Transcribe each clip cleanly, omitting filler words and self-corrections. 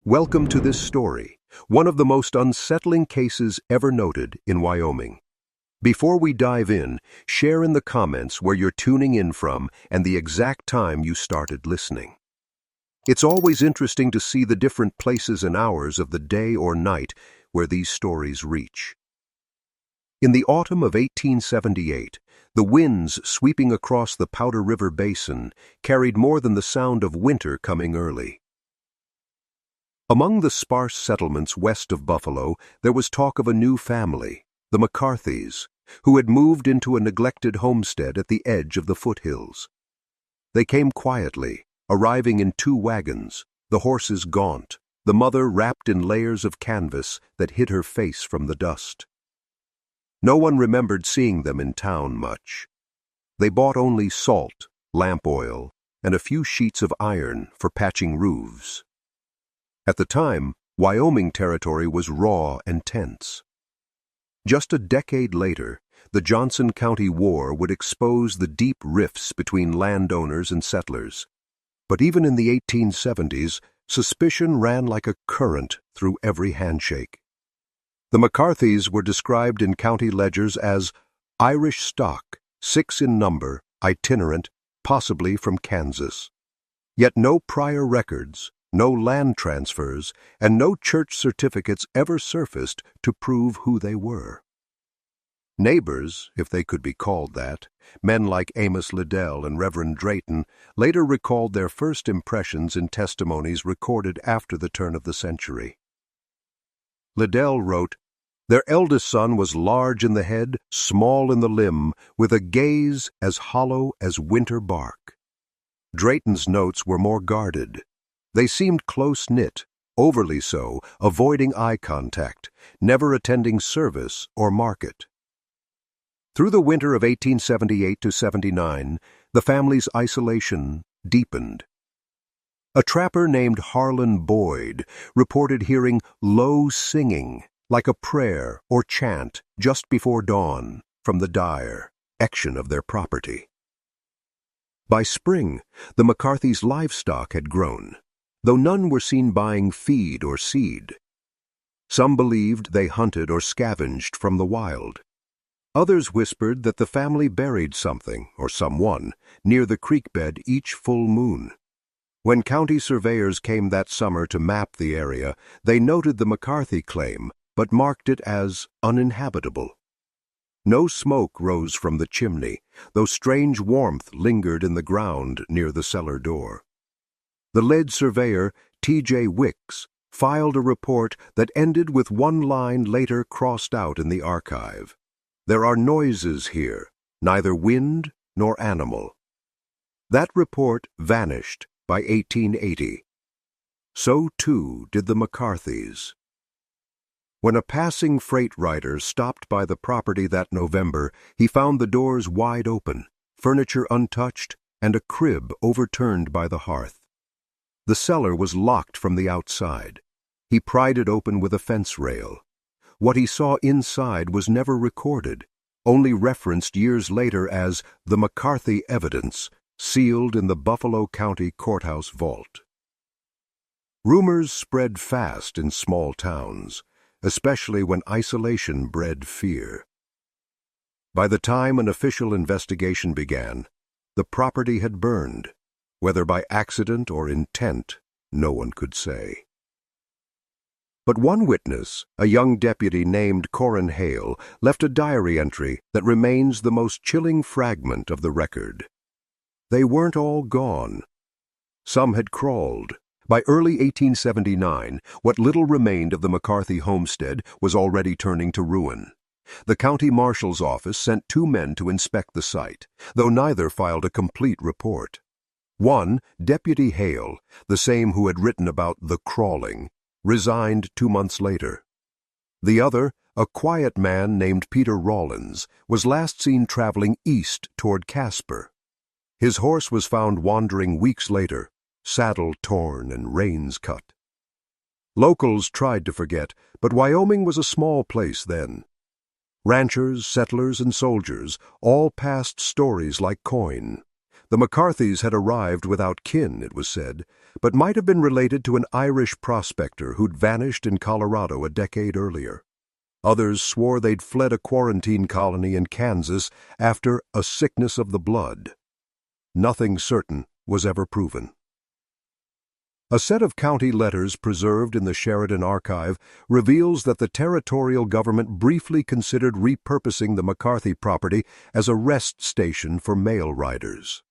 Welcome to this story, one of the most unsettling cases ever noted in Wyoming. Before we dive in, share in the comments where you're tuning in from and the exact time you started listening. It's always interesting to see the different places and hours of the day or night where these stories reach. In the autumn of 1878, the winds sweeping across the Powder River Basin carried more than the sound of winter coming early. Among the sparse settlements west of Buffalo, there was talk of a new family, the McCarthys, who had moved into a neglected homestead at the edge of the foothills. They came quietly, arriving in 2 wagons, the horses gaunt, the mother wrapped in layers of canvas that hid her face from the dust. No one remembered seeing them in town much. They bought only salt, lamp oil, and a few sheets of iron for patching roofs. At the time, Wyoming territory was raw and tense. Just a decade later, the Johnson County War would expose the deep rifts between landowners and settlers. But even in the 1870s, suspicion ran like a current through every handshake. The McCarthys were described in county ledgers as Irish stock, 6 in number, itinerant, possibly from Kansas. Yet no prior records, no land transfers, and no church certificates ever surfaced to prove who they were. Neighbors, if they could be called that, men like Amos Liddell and Reverend Drayton, later recalled their first impressions in testimonies recorded after the turn of the century. Liddell wrote, "Their eldest son was large in the head, small in the limb, with a gaze as hollow as winter bark." Drayton's notes were more guarded. They seemed close-knit, overly so, avoiding eye contact, never attending service or market. Through the winter of 1878 to 79, the family's isolation deepened. A trapper named Harlan Boyd reported hearing low singing, like a prayer or chant just before dawn, from the dire section of their property. By spring, the McCarthys' livestock had grown, though none were seen buying feed or seed. Some believed they hunted or scavenged from the wild. Others whispered that the family buried something, or someone, near the creek bed each full moon. When county surveyors came that summer to map the area, they noted the McCarthy claim, but marked it as uninhabitable. No smoke rose from the chimney, though strange warmth lingered in the ground near the cellar door. The lead surveyor, T.J. Wicks, filed a report that ended with one line later crossed out in the archive. "There are noises here, neither wind nor animal." That report vanished by 1880. So too did the McCarthys. When a passing freight rider stopped by the property that November, he found the doors wide open, furniture untouched, and a crib overturned by the hearth. The cellar was locked from the outside. He pried it open with a fence rail. What he saw inside was never recorded, only referenced years later as the McCarthy evidence, sealed in the Buffalo County Courthouse vault. Rumors spread fast in small towns, especially when isolation bred fear. By the time an official investigation began, the property had burned. Whether by accident or intent, no one could say. But one witness, a young deputy named Corin Hale, left a diary entry that remains the most chilling fragment of the record. They weren't all gone. Some had crawled. By early 1879, what little remained of the McCarthy homestead was already turning to ruin. The county marshal's office sent 2 men to inspect the site, though neither filed a complete report. One, Deputy Hale, the same who had written about the crawling, resigned 2 months later. The other, a quiet man named Peter Rawlins, was last seen traveling east toward Casper. His horse was found wandering weeks later, saddle torn and reins cut. Locals tried to forget, but Wyoming was a small place then. Ranchers, settlers, and soldiers all passed stories like coin. The McCarthys had arrived without kin, it was said, but might have been related to an Irish prospector who'd vanished in Colorado a decade earlier. Others swore they'd fled a quarantine colony in Kansas after a sickness of the blood. Nothing certain was ever proven. A set of county letters preserved in the Sheridan Archive reveals that the territorial government briefly considered repurposing the McCarthy property as a rest station for mail riders.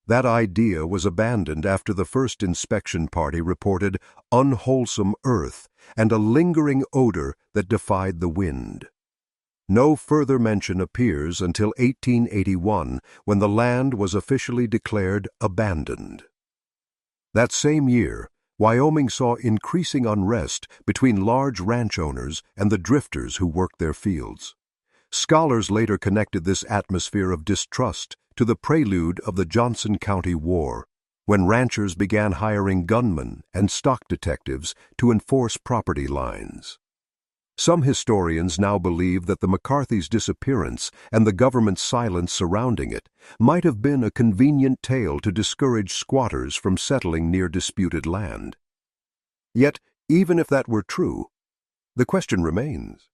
That idea was abandoned after the first inspection party reported unwholesome earth and a lingering odor that defied the wind. No further mention appears until 1881, when the land was officially declared abandoned. That same year, Wyoming saw increasing unrest between large ranch owners and the drifters who worked their fields. Scholars later connected this atmosphere of distrust to the prelude of the Johnson County War, when ranchers began hiring gunmen and stock detectives to enforce property lines. Some historians now believe that the McCarthy's disappearance and the government's silence surrounding it might have been a convenient tale to discourage squatters from settling near disputed land. Yet, even if that were true, the question remains: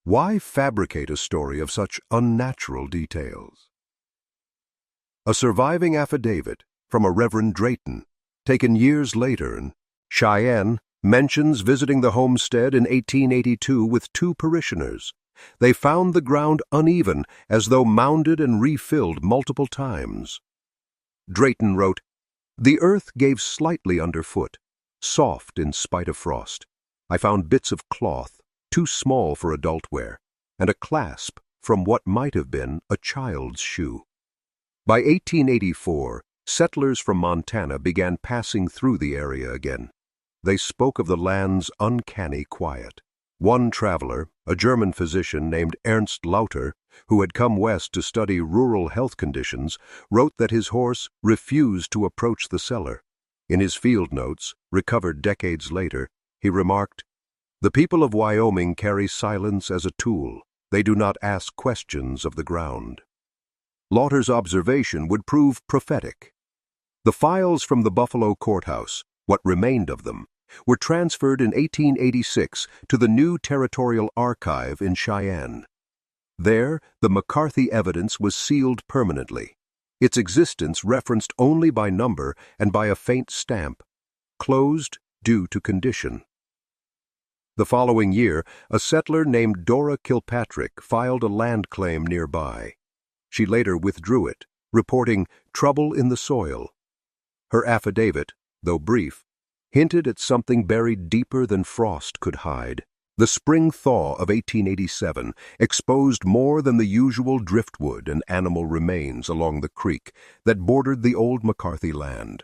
why fabricate a story of such unnatural details? A surviving affidavit from a Reverend Drayton, taken years later in Cheyenne, mentions visiting the homestead in 1882 with two parishioners. They found the ground uneven, as though mounded and refilled multiple times. Drayton wrote, "The earth gave slightly underfoot, soft in spite of frost. I found bits of cloth, too small for adult wear, and a clasp from what might have been a child's shoe." By 1884, settlers from Montana began passing through the area again. They spoke of the land's uncanny quiet. One traveler, a German physician named Ernst Lauter, who had come west to study rural health conditions, wrote that his horse refused to approach the cellar. In his field notes, recovered decades later, he remarked, "The people of Wyoming carry silence as a tool. They do not ask questions of the ground." Lauter's observation would prove prophetic. The files from the Buffalo courthouse, what remained of them, were transferred in 1886 to the new Territorial Archive in Cheyenne. There, the McCarthy evidence was sealed permanently, its existence referenced only by number and by a faint stamp, closed due to condition. The following year, a settler named Dora Kilpatrick filed a land claim nearby. She later withdrew it, reporting trouble in the soil. Her affidavit, though brief, hinted at something buried deeper than frost could hide. The spring thaw of 1887 exposed more than the usual driftwood and animal remains along the creek that bordered the old McCarthy land.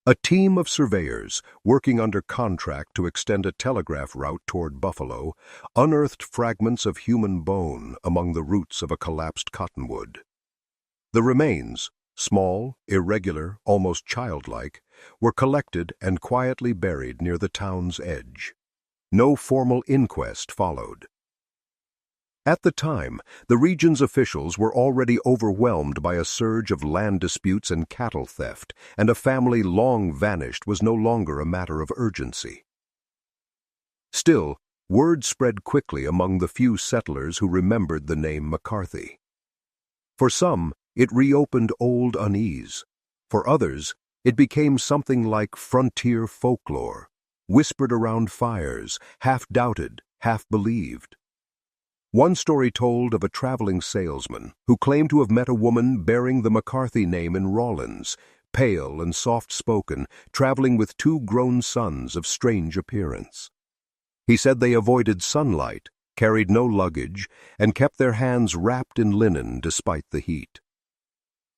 A team of surveyors, working under contract to extend a telegraph route toward Buffalo, unearthed fragments of human bone among the roots of a collapsed cottonwood. The remains, small, irregular, almost childlike, were collected and quietly buried near the town's edge. No formal inquest followed. At the time, the region's officials were already overwhelmed by a surge of land disputes and cattle theft, and a family long vanished was no longer a matter of urgency. Still, word spread quickly among the few settlers who remembered the name McCarthy. For some, it reopened old unease. For others, it became something like frontier folklore, whispered around fires, half doubted, half believed. One story told of a traveling salesman who claimed to have met a woman bearing the McCarthy name in Rawlins, pale and soft-spoken, traveling with two grown sons of strange appearance. He said they avoided sunlight, carried no luggage, and kept their hands wrapped in linen despite the heat.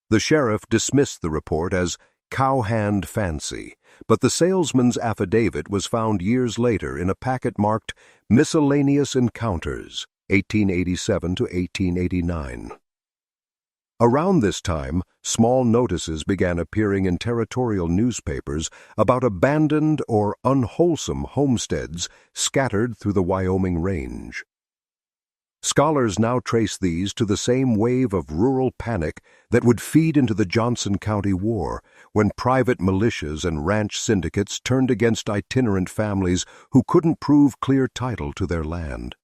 The sheriff dismissed the report as cowhand fancy, but the salesman's affidavit was found years later in a packet marked Miscellaneous Encounters, 1887 to 1889. Around this time, small notices began appearing in territorial newspapers about abandoned or unwholesome homesteads scattered through the Wyoming range. Scholars now trace these to the same wave of rural panic that would feed into the Johnson County War, when private militias and ranch syndicates turned against itinerant families who couldn't prove clear title to their land.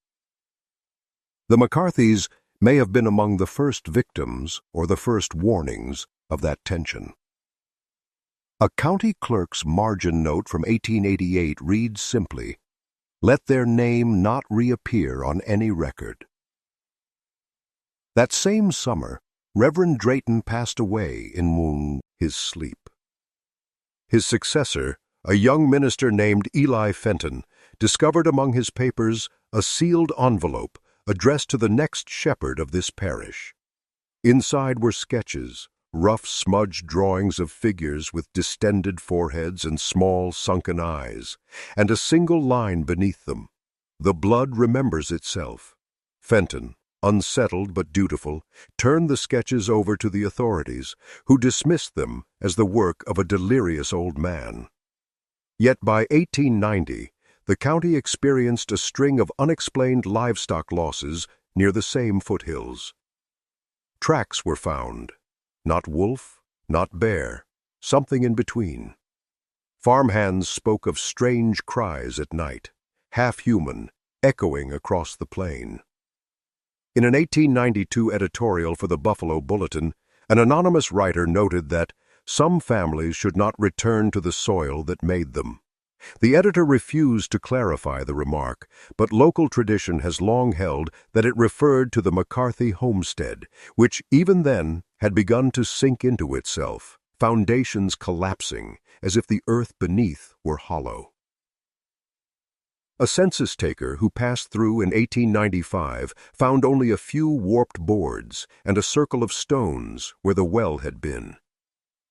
The McCarthys may have been among the first victims or the first warnings of that tension. A county clerk's margin note from 1888 reads simply, "Let their name not reappear on any record." That same summer, Reverend Drayton passed away in his sleep. His successor, a young minister named Eli Fenton, discovered among his papers a sealed envelope addressed to the next shepherd of this parish. Inside were sketches, rough smudged drawings of figures with distended foreheads and small sunken eyes, and a single line beneath them, "The blood remembers itself." Fenton, unsettled but dutiful, turned the sketches over to the authorities, who dismissed them as the work of a delirious old man. Yet by 1890, the county experienced a string of unexplained livestock losses near the same foothills. Tracks were found. Not wolf, not bear, something in between. Farmhands spoke of strange cries at night, half-human, echoing across the plain. In an 1892 editorial for the Buffalo Bulletin, an anonymous writer noted that some families should not return to the soil that made them. The editor refused to clarify the remark, but local tradition has long held that it referred to the McCarthy homestead, which even then had begun to sink into itself, foundations collapsing as if the earth beneath were hollow. A census taker who passed through in 1895 found only a few warped boards and a circle of stones where the well had been.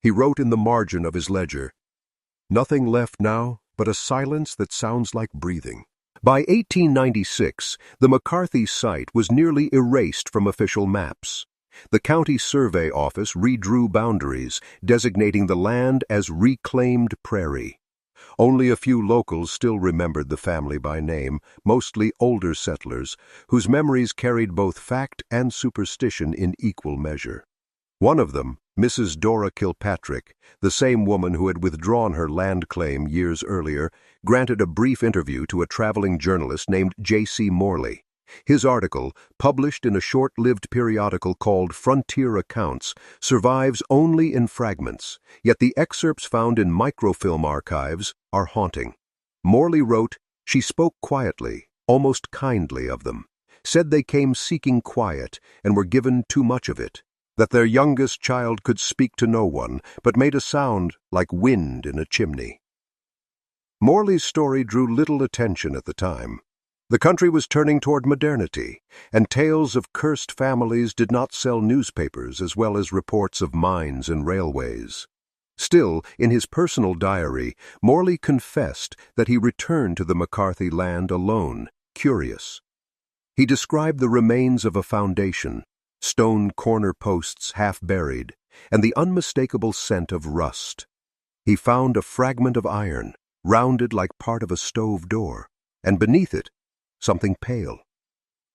He wrote in the margin of his ledger, "Nothing left now but a silence that sounds like breathing." By 1896, the McCarthy site was nearly erased from official maps. The county survey office redrew boundaries, designating the land as reclaimed prairie. Only a few locals still remembered the family by name, mostly older settlers, whose memories carried both fact and superstition in equal measure. One of them, Mrs. Dora Kilpatrick, the same woman who had withdrawn her land claim years earlier, granted a brief interview to a traveling journalist named J.C. Morley. His article, published in a short-lived periodical called Frontier Accounts, survives only in fragments, yet the excerpts found in microfilm archives are haunting. Morley wrote, "She spoke quietly, almost kindly of them, said they came seeking quiet and were given too much of it, that their youngest child could speak to no one, but made a sound like wind in a chimney." Morley's story drew little attention at the time. The country was turning toward modernity, and tales of cursed families did not sell newspapers as well as reports of mines and railways. Still, in his personal diary, Morley confessed that he returned to the McCarthy land alone, curious. He described the remains of a foundation, stone corner posts half buried, and the unmistakable scent of rust. He found a fragment of iron, rounded like part of a stove door, and beneath it, something pale.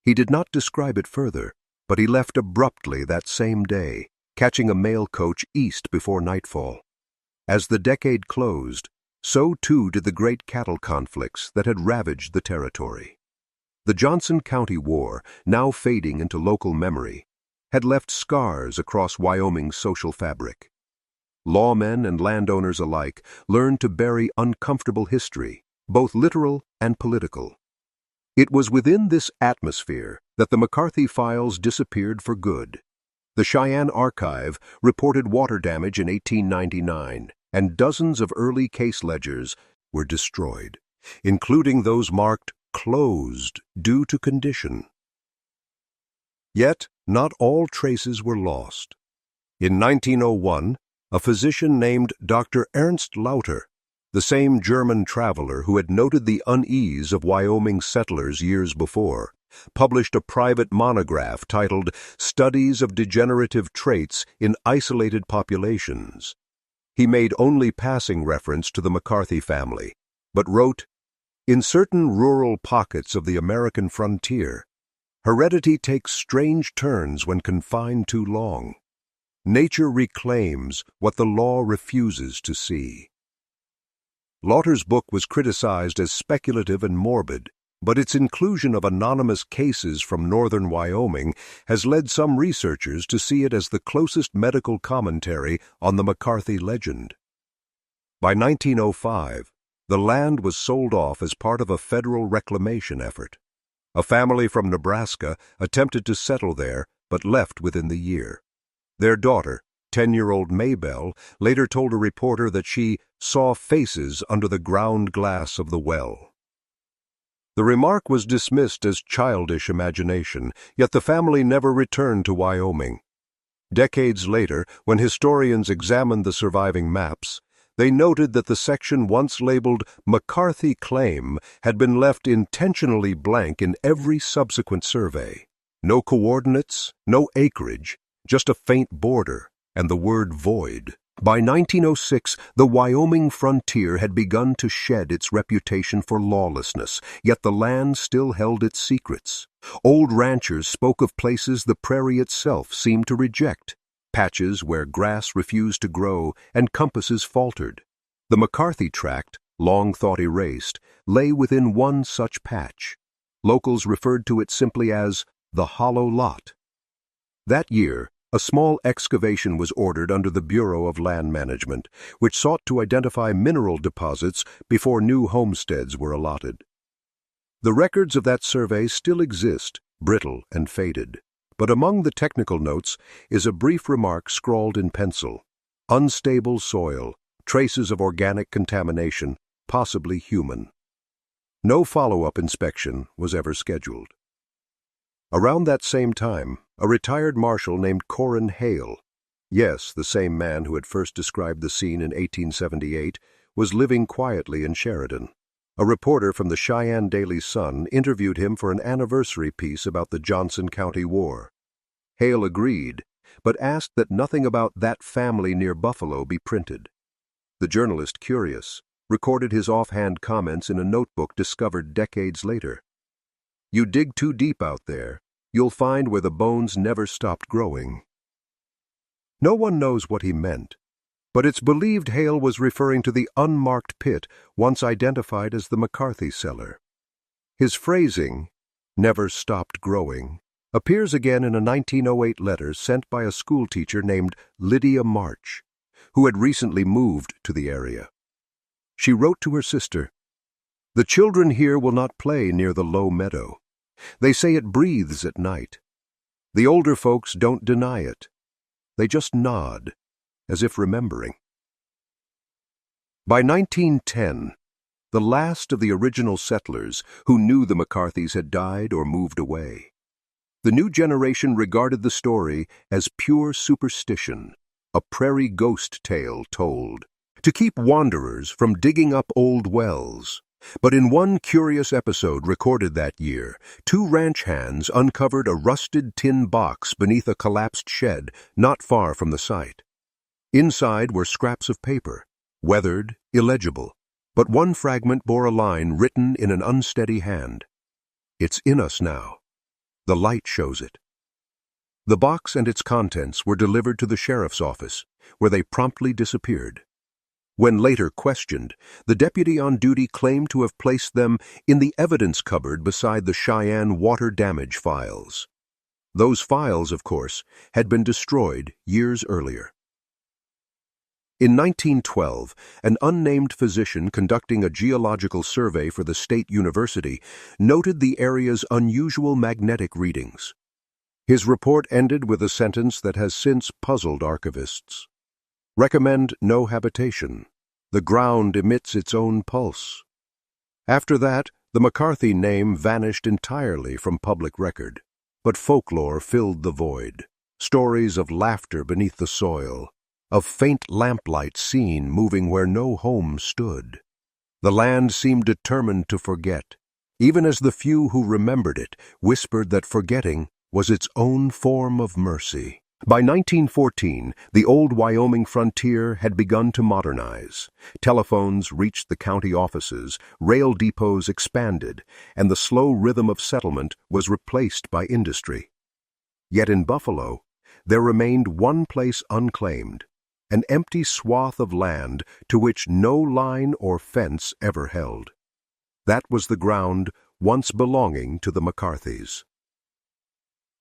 He did not describe it further, but he left abruptly that same day, catching a mail coach east before nightfall. As the decade closed, so too did the great cattle conflicts that had ravaged the territory. The Johnson County War, now fading into local memory, had left scars across Wyoming's social fabric. Lawmen and landowners alike learned to bury uncomfortable history, both literal and political. It was within this atmosphere that the McCarthy files disappeared for good. The Cheyenne Archive reported water damage in 1899, and dozens of early case ledgers were destroyed, including those marked closed due to condition. Yet, not all traces were lost. In 1901, a physician named Dr. Ernst Lauter, the same German traveler who had noted the unease of Wyoming settlers years before, published a private monograph titled Studies of Degenerative Traits in Isolated Populations. He made only passing reference to the McCarthy family, but wrote, "In certain rural pockets of the American frontier, Heredity takes strange turns when confined too long. Nature reclaims what the law refuses to see. Lauter's book was criticized as speculative and morbid, but its inclusion of anonymous cases from northern Wyoming has led some researchers to see it as the closest medical commentary on the McCarthy legend. By 1905, the land was sold off as part of a federal reclamation effort. A family from Nebraska attempted to settle there, but left within the year. Their daughter, 10-year-old Maybelle, later told a reporter that she saw faces under the ground glass of the well. The remark was dismissed as childish imagination, yet the family never returned to Wyoming. Decades later, when historians examined the surviving maps, they noted that the section once labeled McCarthy Claim had been left intentionally blank in every subsequent survey. No coordinates, no acreage, just a faint border, and the word void. By 1906, the Wyoming frontier had begun to shed its reputation for lawlessness, yet the land still held its secrets. Old ranchers spoke of places the prairie itself seemed to reject, patches where grass refused to grow and compasses faltered. The McCarthy tract, long thought erased, lay within one such patch. Locals referred to it simply as the Hollow Lot. That year, a small excavation was ordered under the Bureau of Land Management, which sought to identify mineral deposits before new homesteads were allotted. The records of that survey still exist, brittle and faded. But among the technical notes is a brief remark scrawled in pencil: unstable soil, traces of organic contamination, possibly human. No follow-up inspection was ever scheduled. Around that same time, a retired marshal named Corin Hale, yes, the same man who had first described the scene in 1878, was living quietly in Sheridan. A reporter from the Cheyenne Daily Sun interviewed him for an anniversary piece about the Johnson County War. Hale agreed, but asked that nothing about that family near Buffalo be printed. The journalist, curious, recorded his offhand comments in a notebook discovered decades later. "You dig too deep out there, you'll find where the bones never stopped growing." No one knows what he meant, but it's believed Hale was referring to the unmarked pit once identified as the McCarthy cellar. His phrasing, "never stopped growing," appears again in a 1908 letter sent by a schoolteacher named Lydia March, who had recently moved to the area. She wrote to her sister, "The children here will not play near the low meadow. They say it breathes at night. The older folks don't deny it. They just nod, as if remembering." By 1910, the last of the original settlers who knew the McCarthys had died or moved away. The new generation regarded the story as pure superstition, a prairie ghost tale told, to keep wanderers from digging up old wells. But in one curious episode recorded that year, 2 ranch hands uncovered a rusted tin box beneath a collapsed shed not far from the site. Inside were scraps of paper, weathered, illegible, but one fragment bore a line written in an unsteady hand. "It's in us now. The light shows it." The box and its contents were delivered to the sheriff's office, where they promptly disappeared. When later questioned, the deputy on duty claimed to have placed them in the evidence cupboard beside the Cheyenne water damage files. Those files, of course, had been destroyed years earlier. In 1912, an unnamed physician conducting a geological survey for the State University noted the area's unusual magnetic readings. His report ended with a sentence that has since puzzled archivists. "Recommend no habitation. The ground emits its own pulse." After that, the McCarthy name vanished entirely from public record, but folklore filled the void. Stories of laughter beneath the soil, of faint lamplight seen moving where no home stood. The land seemed determined to forget, even as the few who remembered it whispered that forgetting was its own form of mercy. By 1914, the old Wyoming frontier had begun to modernize. Telephones reached the county offices, rail depots expanded, and the slow rhythm of settlement was replaced by industry. Yet in Buffalo, there remained one place unclaimed, an empty swath of land to which no line or fence ever held. That was the ground once belonging to the McCarthys.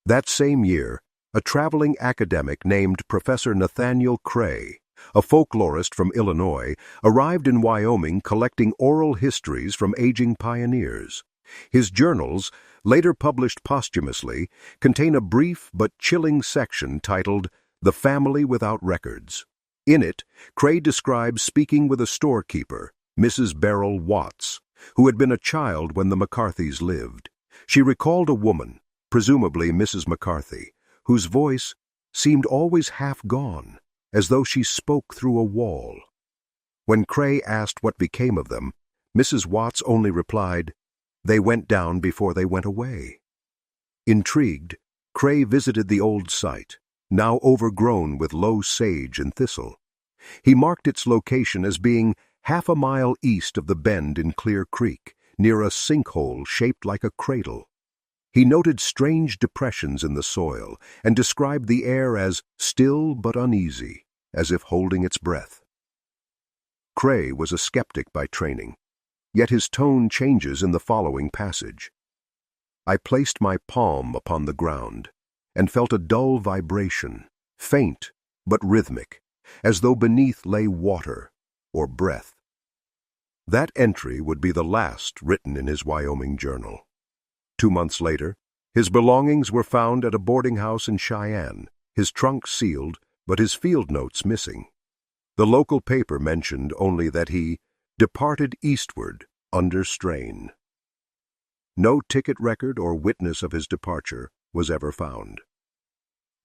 That same year, a traveling academic named Professor Nathaniel Cray, a folklorist from Illinois, arrived in Wyoming collecting oral histories from aging pioneers. His journals, later published posthumously, contain a brief but chilling section titled "The Family Without Records." In it, Cray describes speaking with a storekeeper, Mrs. Beryl Watts, who had been a child when the McCarthys lived. She recalled a woman, presumably Mrs. McCarthy, whose voice seemed always half gone, as though she spoke through a wall. When Cray asked what became of them, Mrs. Watts only replied, "They went down before they went away." Intrigued, Cray visited the old site, now overgrown with low sage and thistle. He marked its location as being half a mile east of the bend in Clear Creek, near a sinkhole shaped like a cradle. He noted strange depressions in the soil and described the air as still but uneasy, as if holding its breath. Cray was a skeptic by training, yet his tone changes in the following passage. "I placed my palm upon the ground and felt a dull vibration, faint but rhythmic, as though beneath lay water or breath." That entry would be the last written in his Wyoming journal. 2 months later, his belongings were found at a boarding house in Cheyenne, his trunk sealed, but his field notes missing. The local paper mentioned only that he departed eastward under strain. No ticket record or witness of his departure was ever found.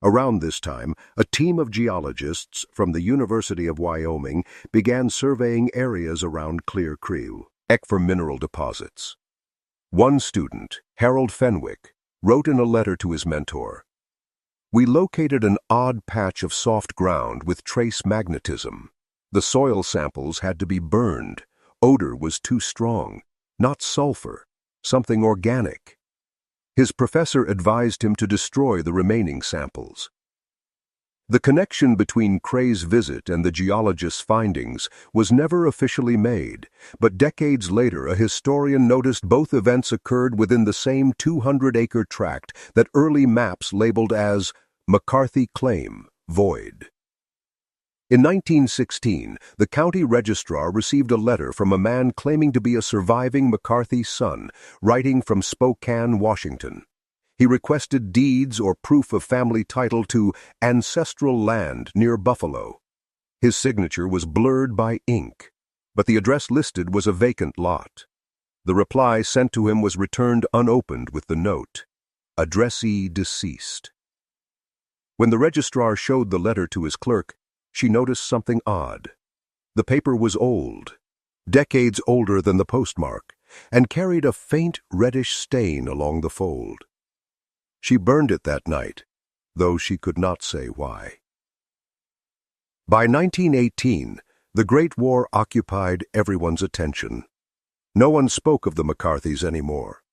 Around this time, a team of geologists from the University of Wyoming began surveying areas around Clear Creek for mineral deposits. One student, Harold Fenwick, wrote in a letter to his mentor, "We located an odd patch of soft ground with trace magnetism. The soil samples had to be burned. Odor was too strong, not sulfur, something organic." His professor advised him to destroy the remaining samples. The connection between Cray's visit and the geologist's findings was never officially made, but decades later a historian noticed both events occurred within the same 200-acre tract that early maps labeled as McCarthy Claim, Void. In 1916, the county registrar received a letter from a man claiming to be a surviving McCarthy son, writing from Spokane, Washington. He requested deeds or proof of family title to ancestral land near Buffalo. His signature was blurred by ink, but the address listed was a vacant lot. The reply sent to him was returned unopened with the note, "Addressee deceased." When the registrar showed the letter to his clerk, she noticed something odd. The paper was old, decades older than the postmark, and carried a faint reddish stain along the fold. She burned it that night, though she could not say why. By 1918, the Great War occupied everyone's attention. No one spoke of the McCarthys anymore,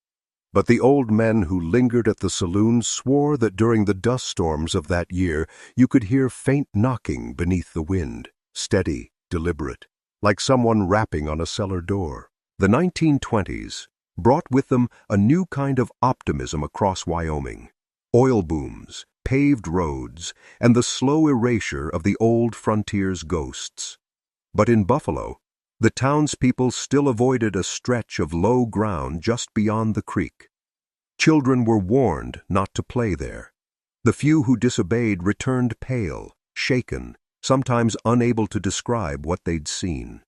but the old men who lingered at the saloons swore that during the dust storms of that year you could hear faint knocking beneath the wind, steady, deliberate, like someone rapping on a cellar door. The 1920s brought with them a new kind of optimism across Wyoming. Oil booms, paved roads, and the slow erasure of the old frontier's ghosts. But in Buffalo, the townspeople still avoided a stretch of low ground just beyond the creek. Children were warned not to play there. The few who disobeyed returned pale, shaken, sometimes unable to describe what they'd seen.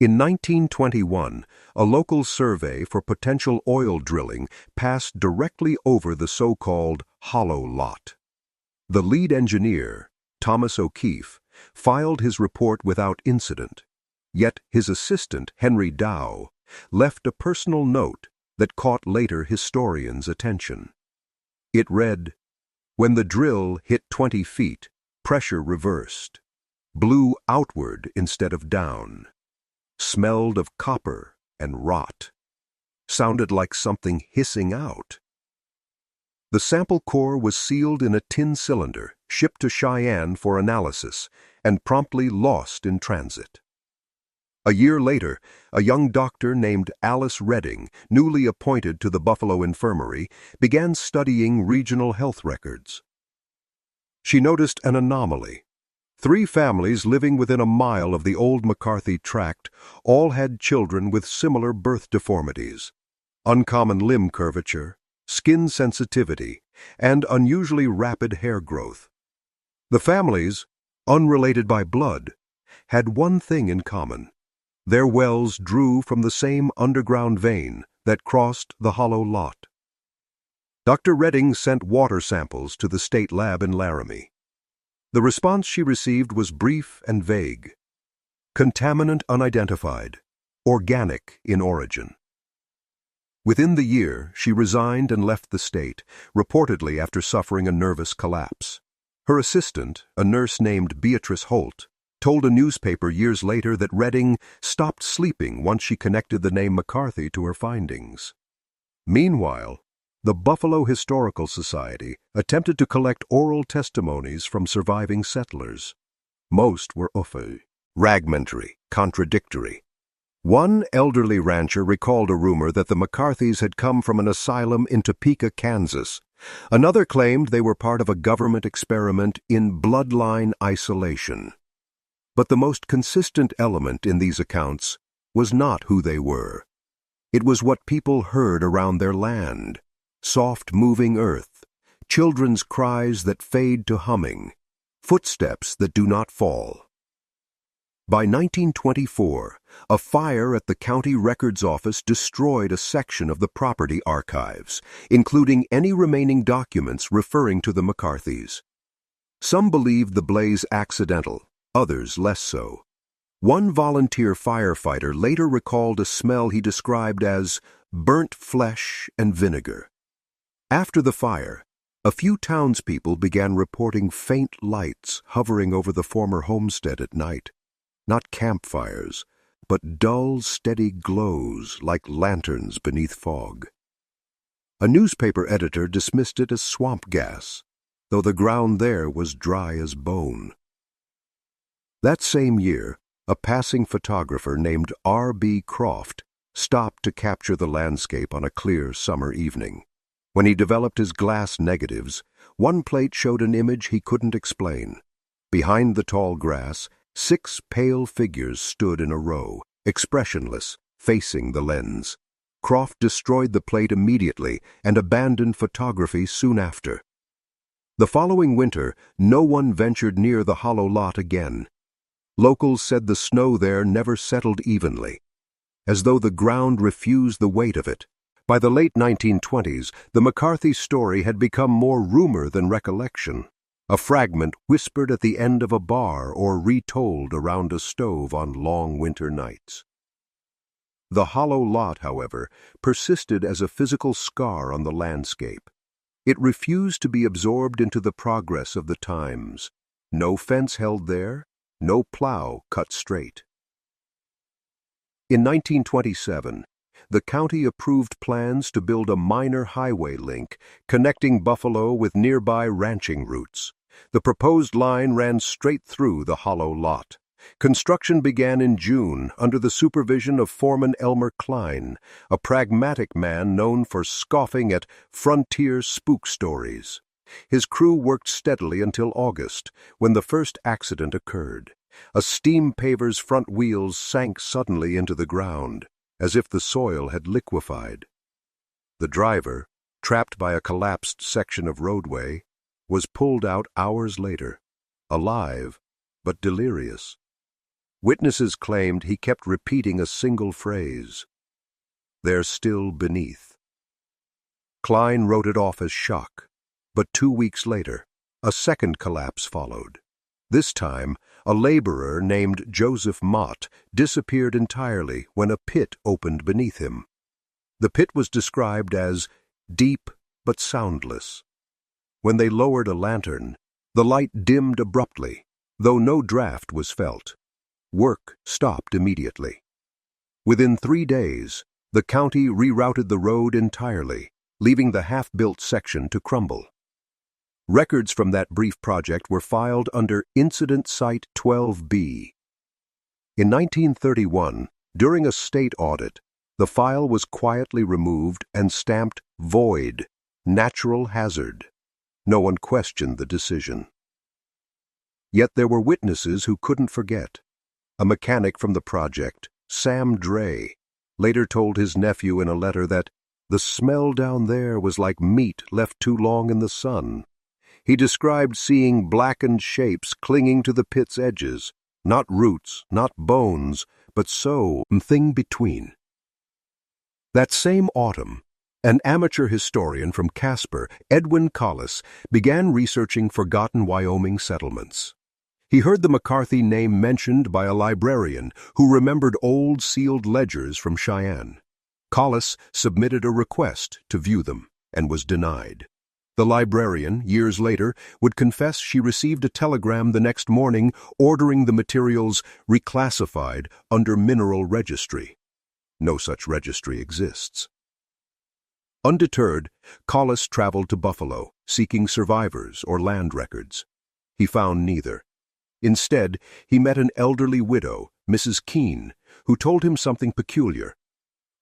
In 1921, a local survey for potential oil drilling passed directly over the so-called hollow lot. The lead engineer, Thomas O'Keefe, filed his report without incident, yet his assistant, Henry Dow, left a personal note that caught later historians' attention. It read, When the drill hit 20 feet, pressure reversed, blew outward instead of down, smelled of copper and rot, sounded like something hissing out. The sample core was sealed in a tin cylinder, shipped to Cheyenne for analysis, and promptly lost in transit. A year later, a young doctor named Alice Redding, newly appointed to the Buffalo Infirmary, began studying regional health records. She noticed an anomaly. 3 families living within a mile of the old McCarthy tract all had children with similar birth deformities, uncommon limb curvature, skin sensitivity, and unusually rapid hair growth. The families, unrelated by blood, had one thing in common. Their wells drew from the same underground vein that crossed the hollow lot. Dr. Redding sent water samples to the state lab in Laramie. The response she received was brief and vague. Contaminant unidentified, organic in origin. Within the year, she resigned and left the state, reportedly after suffering a nervous collapse. Her assistant, a nurse named Beatrice Holt, told a newspaper years later that Redding stopped sleeping once she connected the name McCarthy to her findings. Meanwhile, the Buffalo Historical Society attempted to collect oral testimonies from surviving settlers. Most were fragmentary, contradictory. One elderly rancher recalled a rumor that the McCarthys had come from an asylum in Topeka, Kansas. Another claimed they were part of a government experiment in bloodline isolation. But the most consistent element in these accounts was not who they were. It was what people heard around their land: soft moving earth, children's cries that fade to humming, footsteps that do not fall. By 1924, a fire at the county records office destroyed a section of the property archives, including any remaining documents referring to the McCarthys. Some believed the blaze accidental, others less so. One volunteer firefighter later recalled a smell he described as burnt flesh and vinegar. After the fire, a few townspeople began reporting faint lights hovering over the former homestead at night. Not campfires, but dull, steady glows like lanterns beneath fog. A newspaper editor dismissed it as swamp gas, though the ground there was dry as bone. That same year, a passing photographer named R.B. Croft stopped to capture the landscape on a clear summer evening. When he developed his glass negatives, one plate showed an image he couldn't explain. Behind the tall grass, 6 pale figures stood in a row, expressionless, facing the lens. Croft destroyed the plate immediately and abandoned photography soon after. The following winter, no one ventured near the hollow lot again. Locals said the snow there never settled evenly, as though the ground refused the weight of it. By the late 1920s, the McCarthy story had become more rumor than recollection, a fragment whispered at the end of a bar or retold around a stove on long winter nights. The hollow lot, however, persisted as a physical scar on the landscape. It refused to be absorbed into the progress of the times. No fence held there, no plow cut straight. In 1927, the county approved plans to build a minor highway link connecting Buffalo with nearby ranching routes. The proposed line ran straight through the hollow lot. Construction began in June under the supervision of Foreman Elmer Klein, a pragmatic man known for scoffing at frontier spook stories. His crew worked steadily until August, when the first accident occurred. A steam paver's front wheels sank suddenly into the ground, as if the soil had liquefied. The driver, trapped by a collapsed section of roadway, was pulled out hours later, alive but delirious. Witnesses claimed he kept repeating a single phrase, "They're still beneath." Klein wrote it off as shock, but 2 weeks later, a second collapse followed. This time, a laborer named Joseph Mott disappeared entirely when a pit opened beneath him. The pit was described as deep but soundless. When they lowered a lantern, the light dimmed abruptly, though no draft was felt. Work stopped immediately. Within 3 days, the county rerouted the road entirely, leaving the half-built section to crumble. Records from that brief project were filed under Incident Site 12B. In 1931, during a state audit, the file was quietly removed and stamped void, natural hazard. No one questioned the decision. Yet there were witnesses who couldn't forget. A mechanic from the project, Sam Dray, later told his nephew in a letter that the smell down there was like meat left too long in the sun. He described seeing blackened shapes clinging to the pit's edges, not roots, not bones, but something between. That same autumn, an amateur historian from Casper, Edwin Collis, began researching forgotten Wyoming settlements. He heard the McCarthy name mentioned by a librarian who remembered old sealed ledgers from Cheyenne. Collis submitted a request to view them and was denied. The librarian, years later, would confess she received a telegram the next morning ordering the materials reclassified under mineral registry. No such registry exists. Undeterred, Collis traveled to Buffalo, seeking survivors or land records. He found neither. Instead, he met an elderly widow, Mrs. Keene, who told him something peculiar.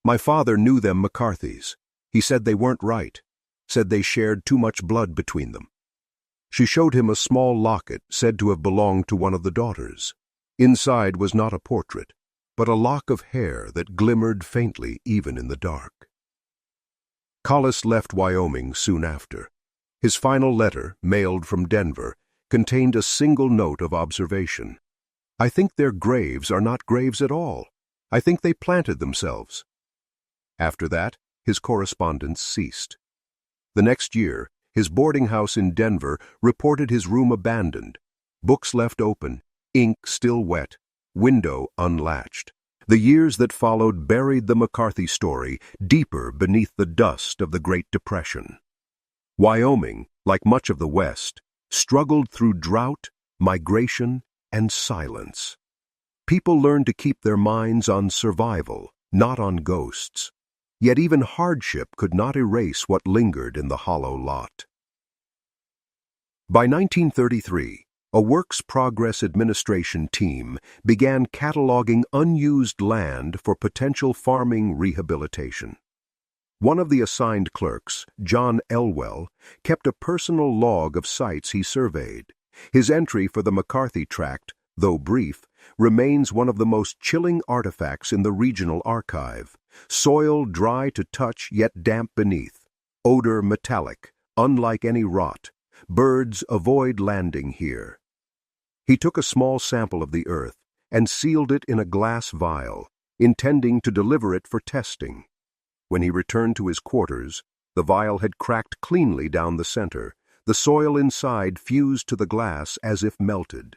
"My father knew them McCarthys. He said they weren't right, said they shared too much blood between them." She showed him a small locket said to have belonged to one of the daughters. Inside was not a portrait, but a lock of hair that glimmered faintly even in the dark. Collis left Wyoming soon after. His final letter, mailed from Denver, contained a single note of observation. "I think their graves are not graves at all. I think they planted themselves." After that, his correspondence ceased. The next year, his boarding house in Denver reported his room abandoned, books left open, ink still wet, window unlatched. The years that followed buried the McCarthy story deeper beneath the dust of the Great Depression. Wyoming, like much of the West, struggled through drought, migration, and silence. People learned to keep their minds on survival, not on ghosts. Yet even hardship could not erase what lingered in the hollow lot. By 1933, a Works Progress Administration team began cataloging unused land for potential farming rehabilitation. One of the assigned clerks, John Elwell, kept a personal log of sites he surveyed. His entry for the McCarthy tract, though brief, remains one of the most chilling artifacts in the regional archive. Soil dry to touch yet damp beneath, odor metallic, unlike any rot. Birds avoid landing here. He took a small sample of the earth and sealed it in a glass vial, intending to deliver it for testing. When he returned to his quarters, the vial had cracked cleanly down the center, the soil inside fused to the glass as if melted.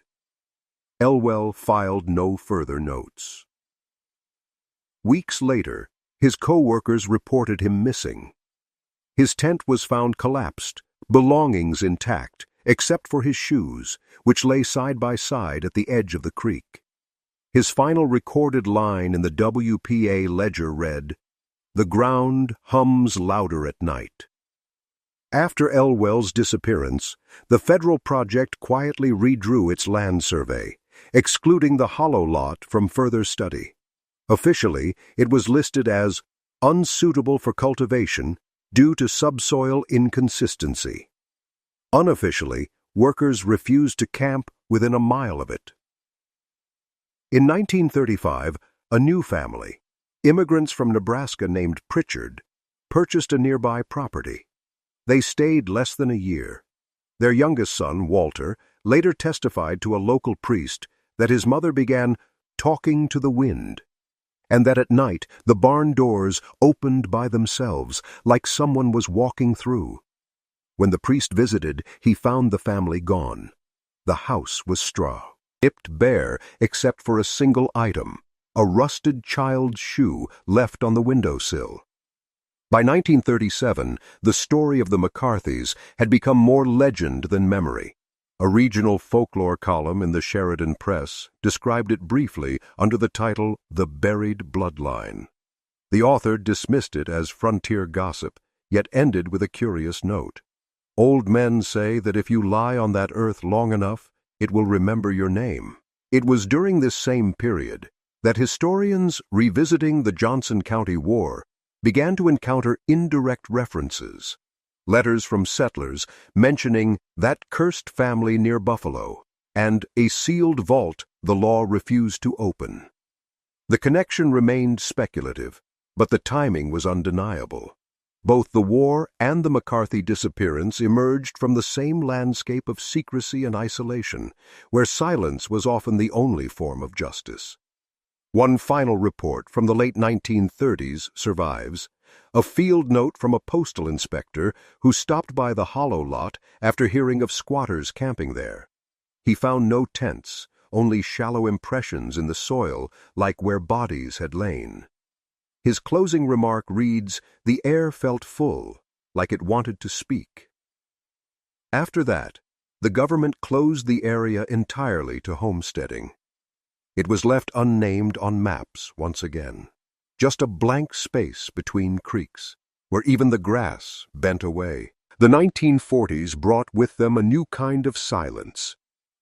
Elwell filed no further notes. Weeks later, his co-workers reported him missing. His tent was found collapsed, belongings intact, except for his shoes, which lay side by side at the edge of the creek. His final recorded line in the WPA ledger read, "The ground hums louder at night." After Elwell's disappearance, the federal project quietly redrew its land survey, excluding the hollow lot from further study. Officially, it was listed as unsuitable for cultivation due to subsoil inconsistency. Unofficially, workers refused to camp within a mile of it. In 1935, a new family, immigrants from Nebraska named Pritchard, purchased a nearby property. They stayed less than a year. Their youngest son, Walter, later testified to a local priest that his mother began talking to the wind, and that at night the barn doors opened by themselves like someone was walking through. When the priest visited, he found the family gone. The house was straw, stripped bare except for a single item, a rusted child's shoe left on the windowsill. By 1937, the story of the McCarthys had become more legend than memory. A regional folklore column in the Sheridan Press described it briefly under the title The Buried Bloodline. The author dismissed it as frontier gossip, yet ended with a curious note. Old men say that if you lie on that earth long enough, it will remember your name. It was during this same period that historians revisiting the Johnson County War began to encounter indirect references. Letters from settlers mentioning that cursed family near Buffalo, and a sealed vault the law refused to open. The connection remained speculative, but the timing was undeniable. Both the war and the McCarthy disappearance emerged from the same landscape of secrecy and isolation, where silence was often the only form of justice. One final report from the late 1930s survives, a field note from a postal inspector who stopped by the Hollow lot after hearing of squatters camping there. He found no tents, only shallow impressions in the soil like where bodies had lain. His closing remark reads, "The air felt full, like it wanted to speak." After that, the government closed the area entirely to homesteading. It was left unnamed on maps once again, just a blank space between creeks, where even the grass bent away. The 1940s brought with them a new kind of silence,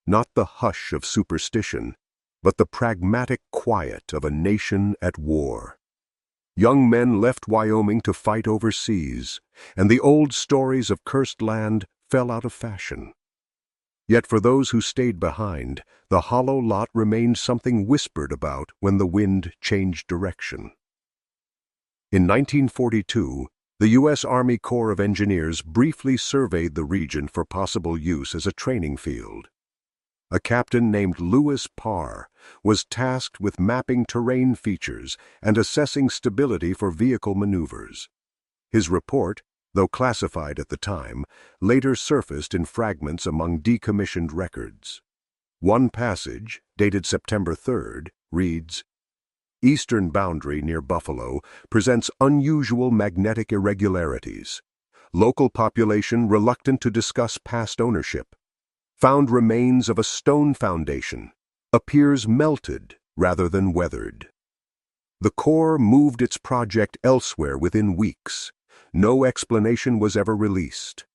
not the hush of superstition, but the pragmatic quiet of a nation at war. Young men left Wyoming to fight overseas, and the old stories of cursed land fell out of fashion. Yet for those who stayed behind, the Hollow lot remained something whispered about when the wind changed direction. In 1942, the U.S. Army Corps of Engineers briefly surveyed the region for possible use as a training field. A captain named Lewis Parr was tasked with mapping terrain features and assessing stability for vehicle maneuvers. His report, though classified at the time, later surfaced in fragments among decommissioned records. One passage, dated September 3rd, reads, "Eastern boundary near Buffalo presents unusual magnetic irregularities. Local population reluctant to discuss past ownership. Found remains of a stone foundation. Appears melted rather than weathered." The Corps moved its project elsewhere within weeks. No explanation was ever released.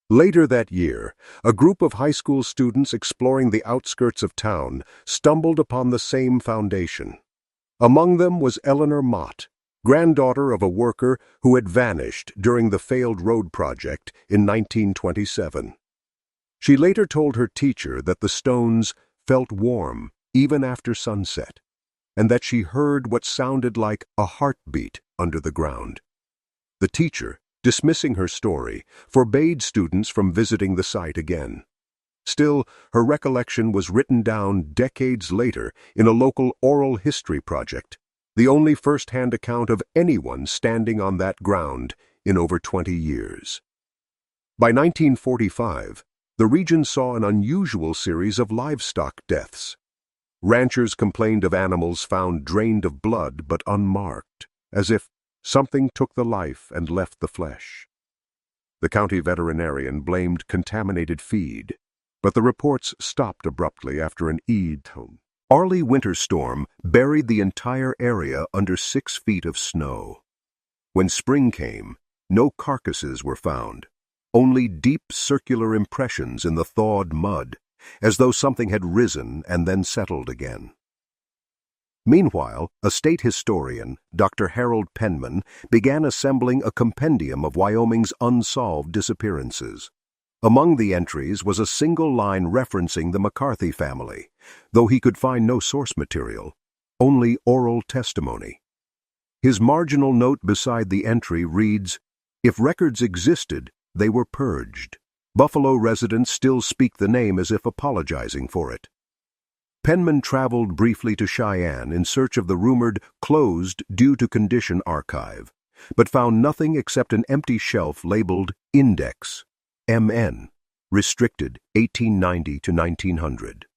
Later that year, a group of high school students exploring the outskirts of town stumbled upon the same foundation. Among them was Eleanor Mott, granddaughter of a worker who had vanished during the failed road project in 1927. She later told her teacher that the stones felt warm even after sunset, and that she heard what sounded like a heartbeat under the ground. The teacher, dismissing her story, forbade students from visiting the site again. Still, her recollection was written down decades later in a local oral history project, the only first-hand account of anyone standing on that ground in over 20 years. By 1945, the region saw an unusual series of livestock deaths. Ranchers complained of animals found drained of blood but unmarked, as if something took the life and left the flesh. The county veterinarian blamed contaminated feed, but the reports stopped abruptly after an early winter storm buried the entire area under 6 feet of snow. When spring came, no carcasses were found, only deep circular impressions in the thawed mud, as though something had risen and then settled again. Meanwhile, a state historian, Dr. Harold Penman, began assembling a compendium of Wyoming's unsolved disappearances. Among the entries was a single line referencing the McCarthy family, though he could find no source material, only oral testimony. His marginal note beside the entry reads, "If records existed, they were purged. Buffalo residents still speak the name as if apologizing for it." Penman traveled briefly to Cheyenne in search of the rumored closed due to condition archive, but found nothing except an empty shelf labeled Index, MN, restricted 1890 to 1900.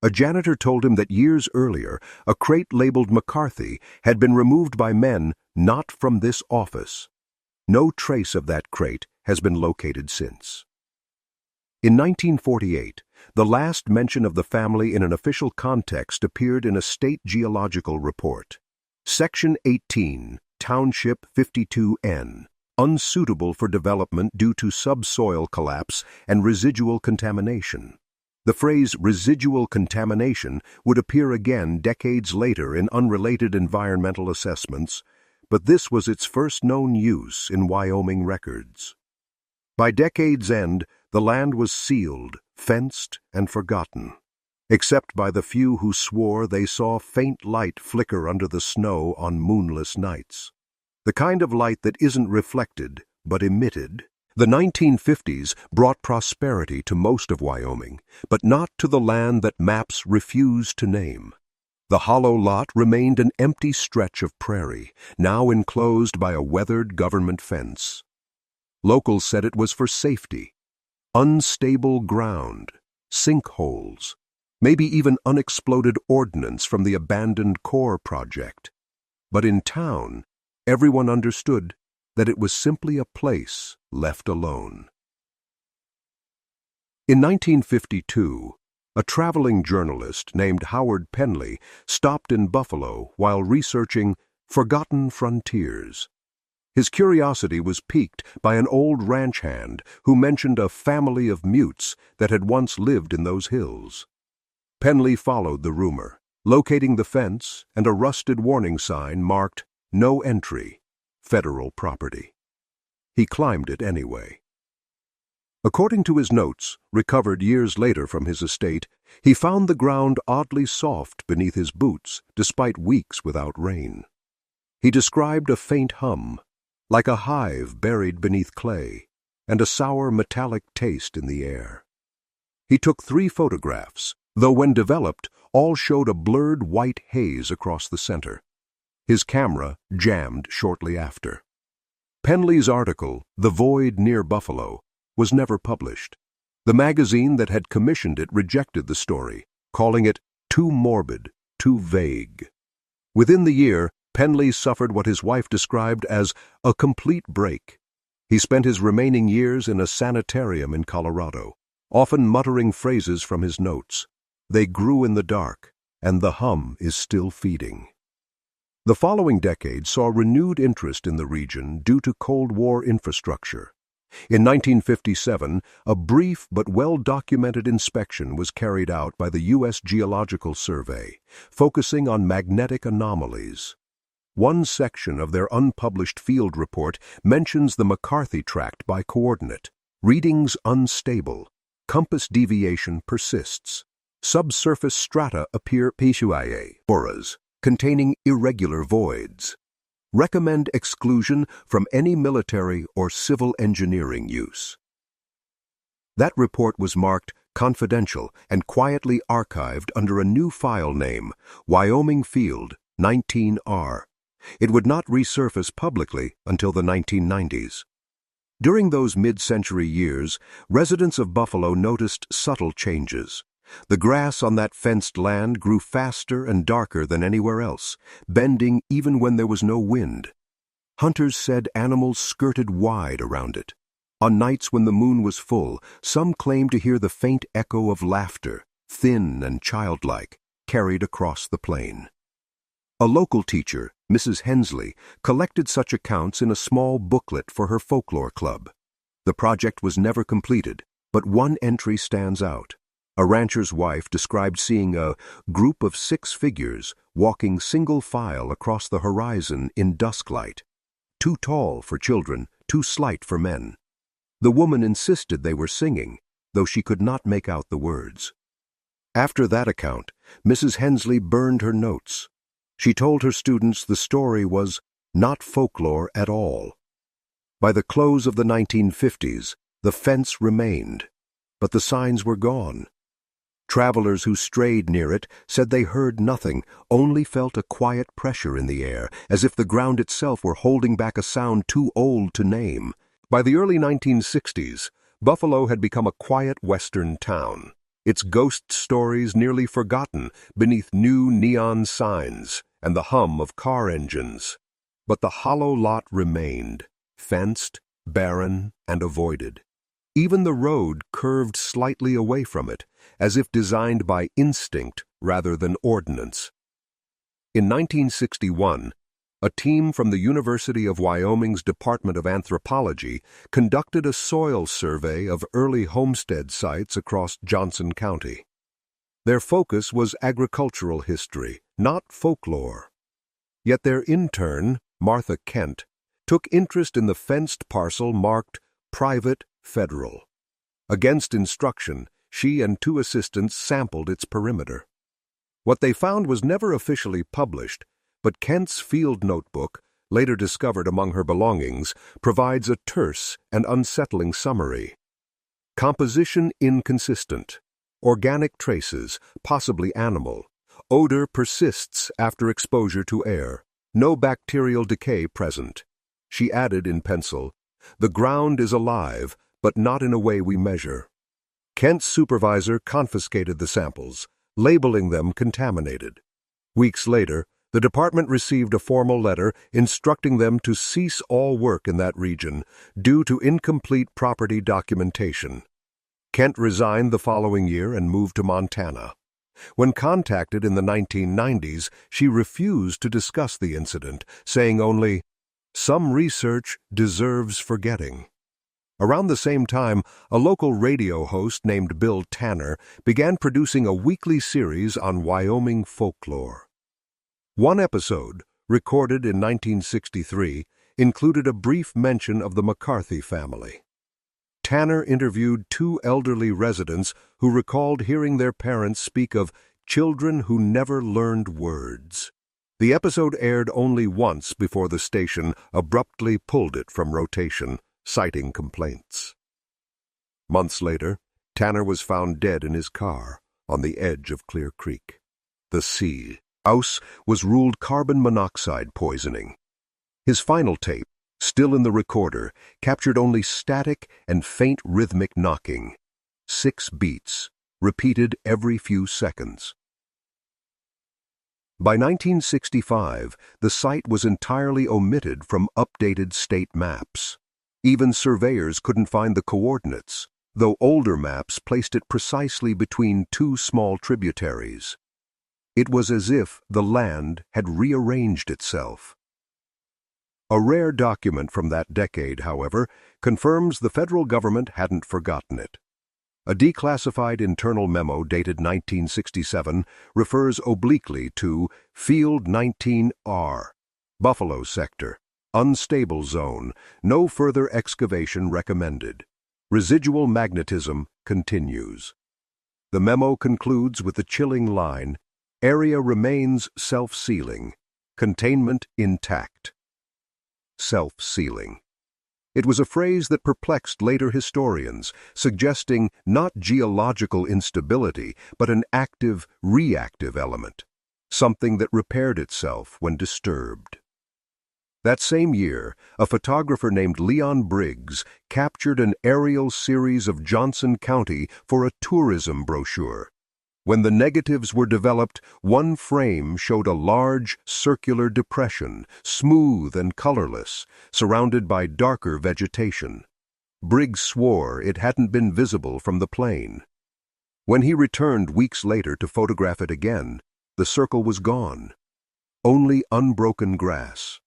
A janitor told him that years earlier, a crate labeled McCarthy had been removed by men "Not from this office." No trace of that crate has been located since. In 1948, the last mention of the family in an official context appeared in a state geological report. Section 18, Township 52N, unsuitable for development due to subsoil collapse and residual contamination. The phrase residual contamination would appear again decades later in unrelated environmental assessments, but this was its first known use in Wyoming records. By decade's end, the land was sealed, fenced, and forgotten, except by the few who swore they saw faint light flicker under the snow on moonless nights. The kind of light that isn't reflected, but emitted. The 1950s brought prosperity to most of Wyoming, but not to the land that maps refused to name. The hollow lot remained an empty stretch of prairie, now enclosed by a weathered government fence. Locals said it was for safety. Unstable ground, sinkholes, maybe even unexploded ordnance from the abandoned core project. But in town, everyone understood that it was simply a place left alone. In 1952, a traveling journalist named Howard Penley stopped in Buffalo while researching Forgotten Frontiers. His curiosity was piqued by an old ranch hand who mentioned a family of mutes that had once lived in those hills. Penley followed the rumor, locating the fence and a rusted warning sign marked "No Entry, Federal Property." He climbed it anyway. According to his notes, recovered years later from his estate, he found the ground oddly soft beneath his boots despite weeks without rain. He described a faint hum, like a hive buried beneath clay, and a sour metallic taste in the air. He took 3 photographs, though when developed, all showed a blurred white haze across the center. His camera jammed shortly after. Penley's article, "The Void Near Buffalo," was never published. The magazine that had commissioned it rejected the story, calling it too morbid, too vague. Within the year, Penley suffered what his wife described as a complete break. He spent his remaining years in a sanitarium in Colorado, often muttering phrases from his notes. They grew in the dark, and the hum is still feeding. The following decade saw renewed interest in the region due to Cold War infrastructure. In 1957, a brief but well-documented inspection was carried out by the U.S. Geological Survey, focusing on magnetic anomalies. One section of their unpublished field report mentions the McCarthy tract by coordinate. Readings unstable. Compass deviation persists. Subsurface strata appear auras, containing irregular voids. Recommend exclusion from any military or civil engineering use. That report was marked confidential and quietly archived under a new file name, Wyoming Field 19R. It would not resurface publicly until the 1990s. During those mid-century years, residents of Buffalo noticed subtle changes. The grass on that fenced land grew faster and darker than anywhere else, bending even when there was no wind. Hunters said animals skirted wide around it. On nights when the moon was full, some claimed to hear the faint echo of laughter, thin and childlike, carried across the plain. A local teacher, Mrs. Hensley, collected such accounts in a small booklet for her folklore club. The project was never completed, but one entry stands out. A rancher's wife described seeing a group of 6 figures walking single file across the horizon in dusklight. Too tall for children, too slight for men. The woman insisted they were singing, though she could not make out the words. After that account, Mrs. Hensley burned her notes. She told her students the story was not folklore at all. By the close of the 1950s, the fence remained, but the signs were gone. Travelers who strayed near it said they heard nothing, only felt a quiet pressure in the air, as if the ground itself were holding back a sound too old to name. By the early 1960s, Buffalo had become a quiet western town, its ghost stories nearly forgotten beneath new neon signs and the hum of car engines. But the hollow lot remained, fenced, barren, and avoided. Even the road curved slightly away from it, as if designed by instinct rather than ordinance. In 1961, a team from the University of Wyoming's Department of Anthropology conducted a soil survey of early homestead sites across Johnson County. Their focus was agricultural history, not folklore. Yet their intern, Martha Kent, took interest in the fenced parcel marked Private Federal. Against instruction, she and 2 assistants sampled its perimeter. What they found was never officially published, but Kent's field notebook, later discovered among her belongings, provides a terse and unsettling summary. Composition inconsistent. Organic traces, possibly animal. Odor persists after exposure to air. No bacterial decay present. She added in pencil, "The ground is alive, but not in a way we measure." Kent's supervisor confiscated the samples, labeling them contaminated. Weeks later, the department received a formal letter instructing them to cease all work in that region due to incomplete property documentation. Kent resigned the following year and moved to Montana. When contacted in the 1990s, she refused to discuss the incident, saying only, "Some research deserves forgetting." Around the same time, a local radio host named Bill Tanner began producing a weekly series on Wyoming folklore. One episode, recorded in 1963, included a brief mention of the McCarthy family. Tanner interviewed 2 elderly residents who recalled hearing their parents speak of children who never learned words. The episode aired only once before the station abruptly pulled it from rotation, citing complaints. Months later, Tanner was found dead in his car on the edge of Clear Creek. The sea house was ruled carbon monoxide poisoning. His final tape, still in the recorder, captured only static and faint rhythmic knocking. 6 beats, repeated every few seconds. By 1965, the site was entirely omitted from updated state maps. Even surveyors couldn't find the coordinates, though older maps placed it precisely between 2 small tributaries. It was as if the land had rearranged itself. A rare document from that decade, however, confirms the federal government hadn't forgotten it. A declassified internal memo dated 1967 refers obliquely to Field 19R, Buffalo Sector, unstable zone, no further excavation recommended. Residual magnetism continues. The memo concludes with the chilling line, "Area remains self-sealing, containment intact." Self-sealing. It was a phrase that perplexed later historians, suggesting not geological instability, but an active, reactive element, something that repaired itself when disturbed. That same year, a photographer named Leon Briggs captured an aerial series of Johnson County for a tourism brochure. When the negatives were developed, one frame showed a large, circular depression, smooth and colorless, surrounded by darker vegetation. Briggs swore it hadn't been visible from the plane. When he returned weeks later to photograph it again, the circle was gone. Only unbroken grass.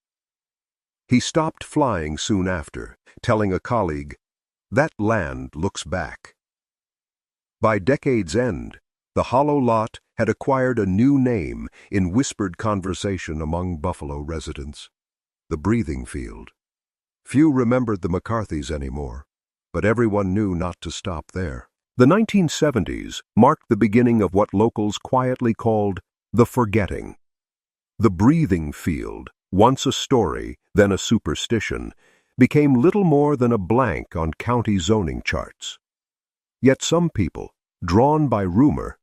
He stopped flying soon after, telling a colleague, "That land looks back." By decade's end, the hollow lot had acquired a new name in whispered conversation among Buffalo residents: the breathing field. Few remembered the McCarthys anymore, but everyone knew not to stop there. The 1970s marked the beginning of what locals quietly called the forgetting. The breathing field, once a story, then a superstition, became little more than a blank on county zoning charts. Yet some people, drawn by rumor,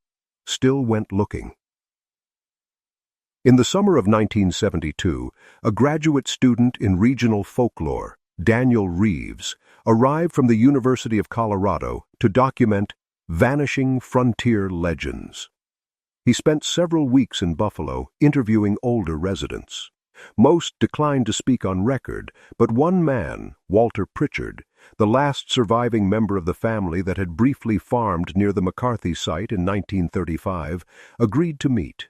still went looking. In the summer of 1972, a graduate student in regional folklore, Daniel Reeves, arrived from the University of Colorado to document vanishing frontier legends. He spent several weeks in Buffalo interviewing older residents. Most declined to speak on record, but one man, Walter Pritchard, the last surviving member of the family that had briefly farmed near the McCarthy site in 1935, agreed to meet.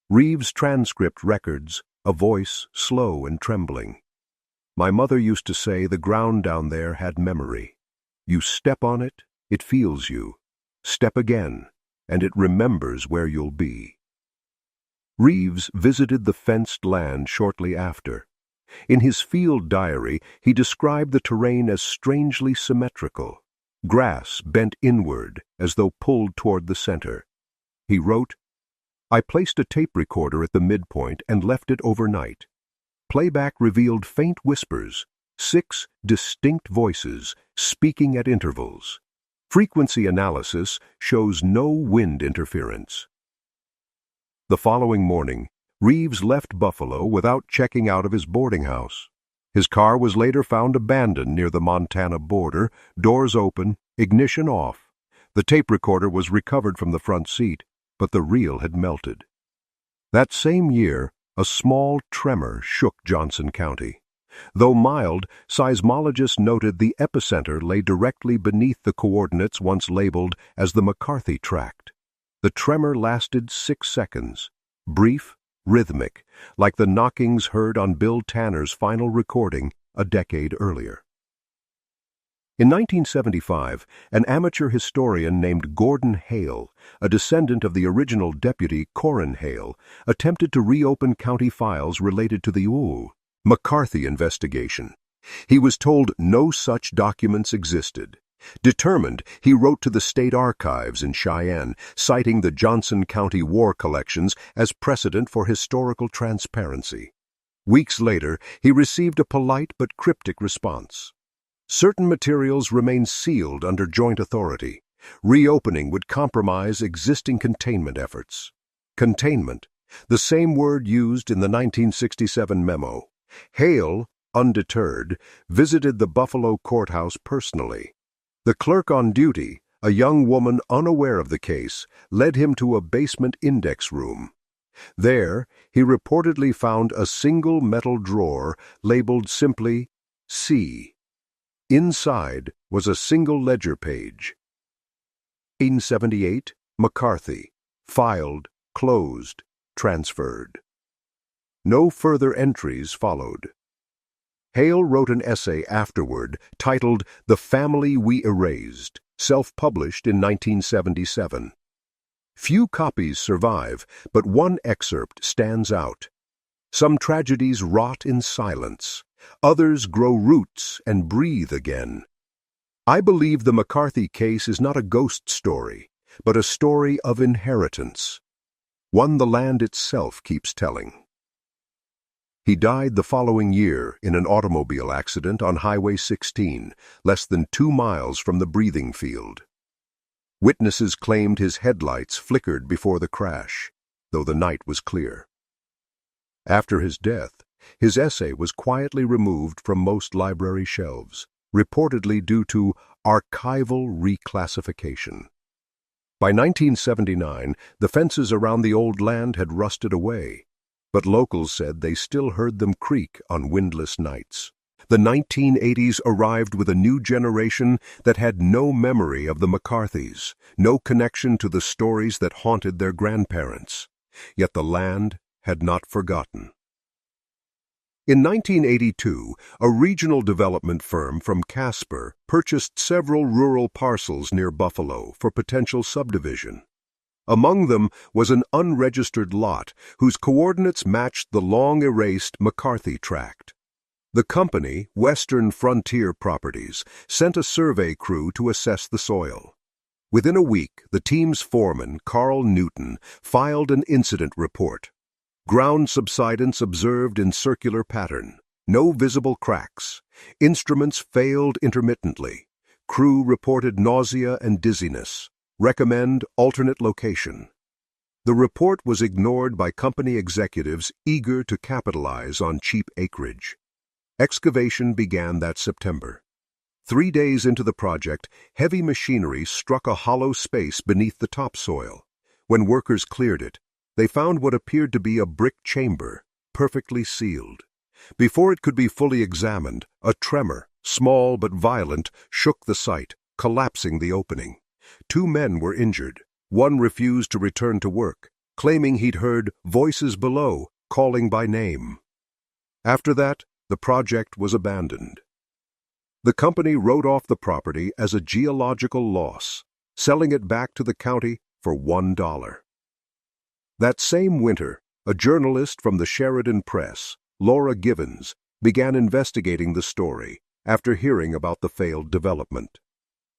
Reeves' transcript records a voice slow and trembling. "My mother used to say the ground down there had memory. You step on it, it feels you. Step again, and it remembers where you'll be." Reeves visited the fenced land shortly after. In his field diary, he described the terrain as strangely symmetrical. Grass bent inward as though pulled toward the center. He wrote, "I placed a tape recorder at the midpoint and left it overnight. Playback revealed faint whispers, 6 distinct voices speaking at intervals. Frequency analysis shows no wind interference." The following morning, Reeves left Buffalo without checking out of his boarding house. His car was later found abandoned near the Montana border, doors open, ignition off. The tape recorder was recovered from the front seat, but the reel had melted. That same year, a small tremor shook Johnson County. Though mild, seismologists noted the epicenter lay directly beneath the coordinates once labeled as the McCarthy Tract. The tremor lasted 6 seconds, brief, rhythmic, like the knockings heard on Bill Tanner's final recording a decade earlier. In 1975, an amateur historian named Gordon Hale, a descendant of the original deputy Corin Hale, attempted to reopen county files related to the McCarthy investigation. He was told no such documents existed. Determined, he wrote to the state archives in Cheyenne, citing the Johnson County war collections as precedent for historical transparency. Weeks later, he received a polite but cryptic response. Certain materials remain sealed under joint authority. Reopening would compromise existing containment efforts. Containment, the same word used in the 1967 memo. Hale, undeterred, visited the Buffalo courthouse personally. The clerk on duty, a young woman unaware of the case, led him to a basement index room. There, he reportedly found a single metal drawer labeled simply C. Inside was a single ledger page. 1878, McCarthy, filed, closed, transferred. No further entries followed. Hale wrote an essay afterward titled The Family We Erased, self-published in 1977. Few copies survive, but one excerpt stands out. "Some tragedies rot in silence. Others grow roots and breathe again. I believe the McCarthy case is not a ghost story, but a story of inheritance, one the land itself keeps telling." He died the following year in an automobile accident on Highway 16, less than 2 miles from the breathing field. Witnesses claimed his headlights flickered before the crash, though the night was clear. After his death, his essay was quietly removed from most library shelves, reportedly due to archival reclassification. By 1979, the fences around the old land had rusted away, but locals said they still heard them creak on windless nights. The 1980s arrived with a new generation that had no memory of the McCarthys, no connection to the stories that haunted their grandparents. Yet the land had not forgotten. In 1982, a regional development firm from Casper purchased several rural parcels near Buffalo for potential subdivision. Among them was an unregistered lot whose coordinates matched the long-erased McCarthy Tract. The company, Western Frontier Properties, sent a survey crew to assess the soil. Within a week, the team's foreman, Carl Newton, filed an incident report. Ground subsidence observed in circular pattern. No visible cracks. Instruments failed intermittently. Crew reported nausea and dizziness. Recommend alternate location. The report was ignored by company executives eager to capitalize on cheap acreage. Excavation began that September. 3 days into the project, heavy machinery struck a hollow space beneath the topsoil. When workers cleared it, they found what appeared to be a brick chamber. perfectly sealed. Before it could be fully examined, a tremor, small but violent, shook the site, collapsing the opening. 2 men were injured. One refused to return to work, claiming he'd heard voices below calling by name. After that, the project was abandoned. The company wrote off the property as a geological loss, selling it back to the county for $1. That same winter, a journalist from the Sheridan Press, Laura Givens, began investigating the story after hearing about the failed development.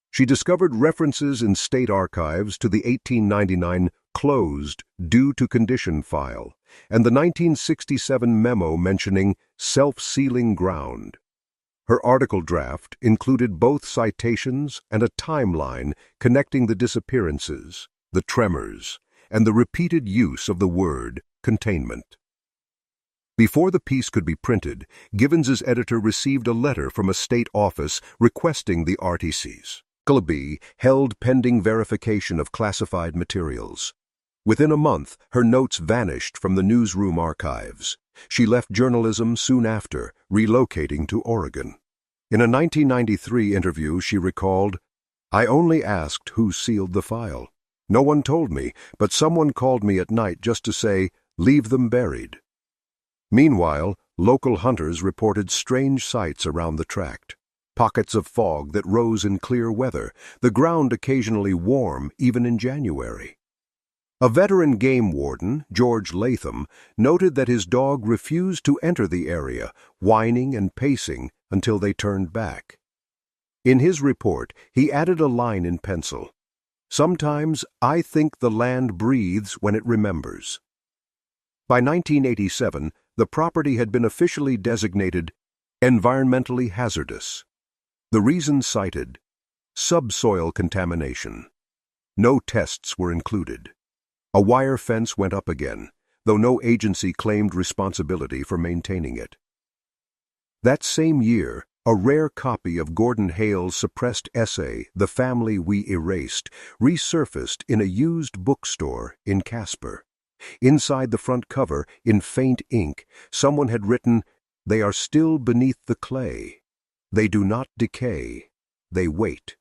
She discovered references in state archives to the 1899 closed due to condition file and the 1967 memo mentioning self-sealing ground. Her article draft included both citations and a timeline connecting the disappearances, the tremors, and the repeated use of the word containment. Before the piece could be printed, Givens's editor received a letter from a state office requesting the RTCs held pending verification of classified materials. Within a month, her notes vanished from the newsroom archives. She left journalism soon after, relocating to Oregon. In a 1993 interview, she recalled, "I only asked who sealed the file. No one told me, but someone called me at night just to say, 'Leave them buried.'" Meanwhile, local hunters reported strange sights around the tract. Pockets of fog that rose in clear weather, the ground occasionally warm even in January. A veteran game warden, George Latham, noted that his dog refused to enter the area, whining and pacing until they turned back. In his report, he added a line in pencil, "Sometimes I think the land breathes when it remembers." By 1987, the property had been officially designated environmentally hazardous. The reason cited, subsoil contamination. No tests were included. A wire fence went up again, though no agency claimed responsibility for maintaining it. That same year, a rare copy of Gordon Hale's suppressed essay, The Family We Erased, resurfaced in a used bookstore in Casper. Inside the front cover, in faint ink, someone had written, "They are still beneath the clay. They do not decay. They wait."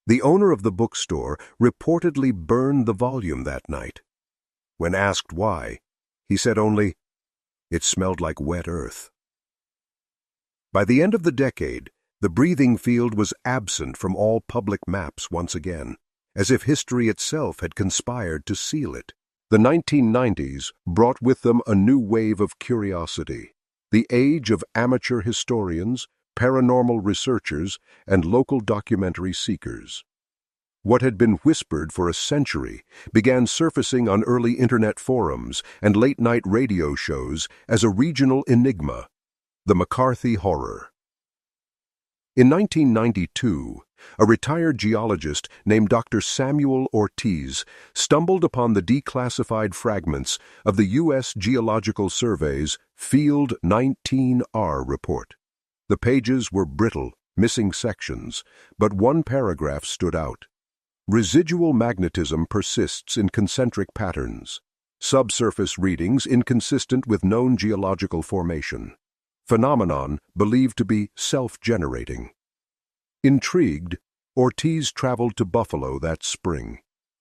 The owner of the bookstore reportedly burned the volume that night. When asked why, he said only, "It smelled like wet earth." By the end of the decade, the breathing field was absent from all public maps once again, as if history itself had conspired to seal it. The 1990s brought with them a new wave of curiosity, the age of amateur historians, paranormal researchers, and local documentary seekers. What had been whispered for a century began surfacing on early internet forums and late-night radio shows as a regional enigma, the McCarthy Horror. In 1992, a retired geologist named Dr. Samuel Ortiz stumbled upon the declassified fragments of the U.S. Geological Survey's Field 19R report. The pages were brittle, missing sections, but one paragraph stood out. Residual magnetism persists in concentric patterns. Subsurface readings inconsistent with known geological formation. Phenomenon believed to be self-generating. Intrigued, Ortiz traveled to Buffalo that spring.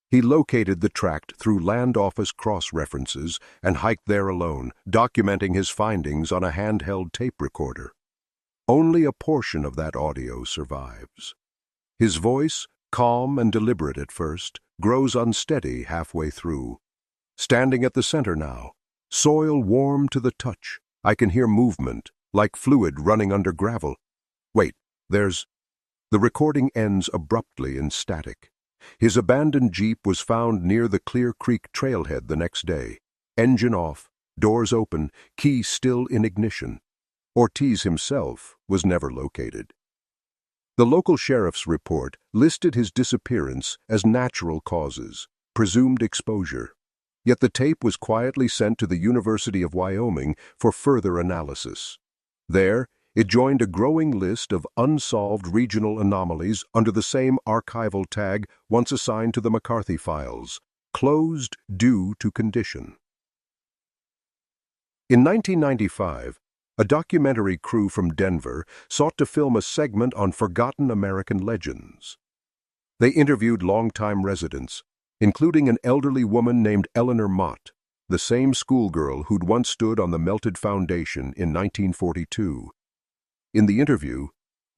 He located the tract through land office cross-references and hiked there alone, documenting his findings on a handheld tape recorder. Only a portion of that audio survives. His voice, calm and deliberate at first, grows unsteady halfway through. Standing at the center now, soil warm to the touch, I can hear movement, like fluid running under gravel. Wait, there's... The recording ends abruptly in static. His abandoned Jeep was found near the Clear Creek trailhead the next day. Engine off, doors open, key still in ignition. Ortiz himself was never located. The local sheriff's report listed his disappearance as natural causes, presumed exposure. Yet the tape was quietly sent to the University of Wyoming for further analysis. There, it joined a growing list of unsolved regional anomalies under the same archival tag once assigned to the McCarthy files, closed due to condition. In 1995, a documentary crew from Denver sought to film a segment on forgotten American legends. They interviewed longtime residents, including an elderly woman named Eleanor Mott, the same schoolgirl who'd once stood on the melted foundation in 1942. In the interview,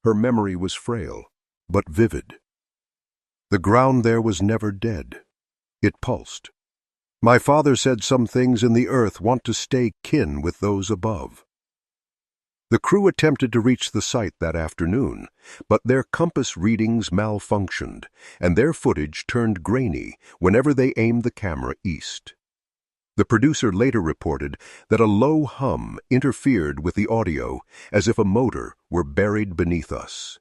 her memory was frail, but vivid. The ground there was never dead. It pulsed. My father said some things in the earth want to stay kin with those above. The crew attempted to reach the site that afternoon, but their compass readings malfunctioned, and their footage turned grainy whenever they aimed the camera east. The producer later reported that a low hum interfered with the audio as if a motor were buried beneath us.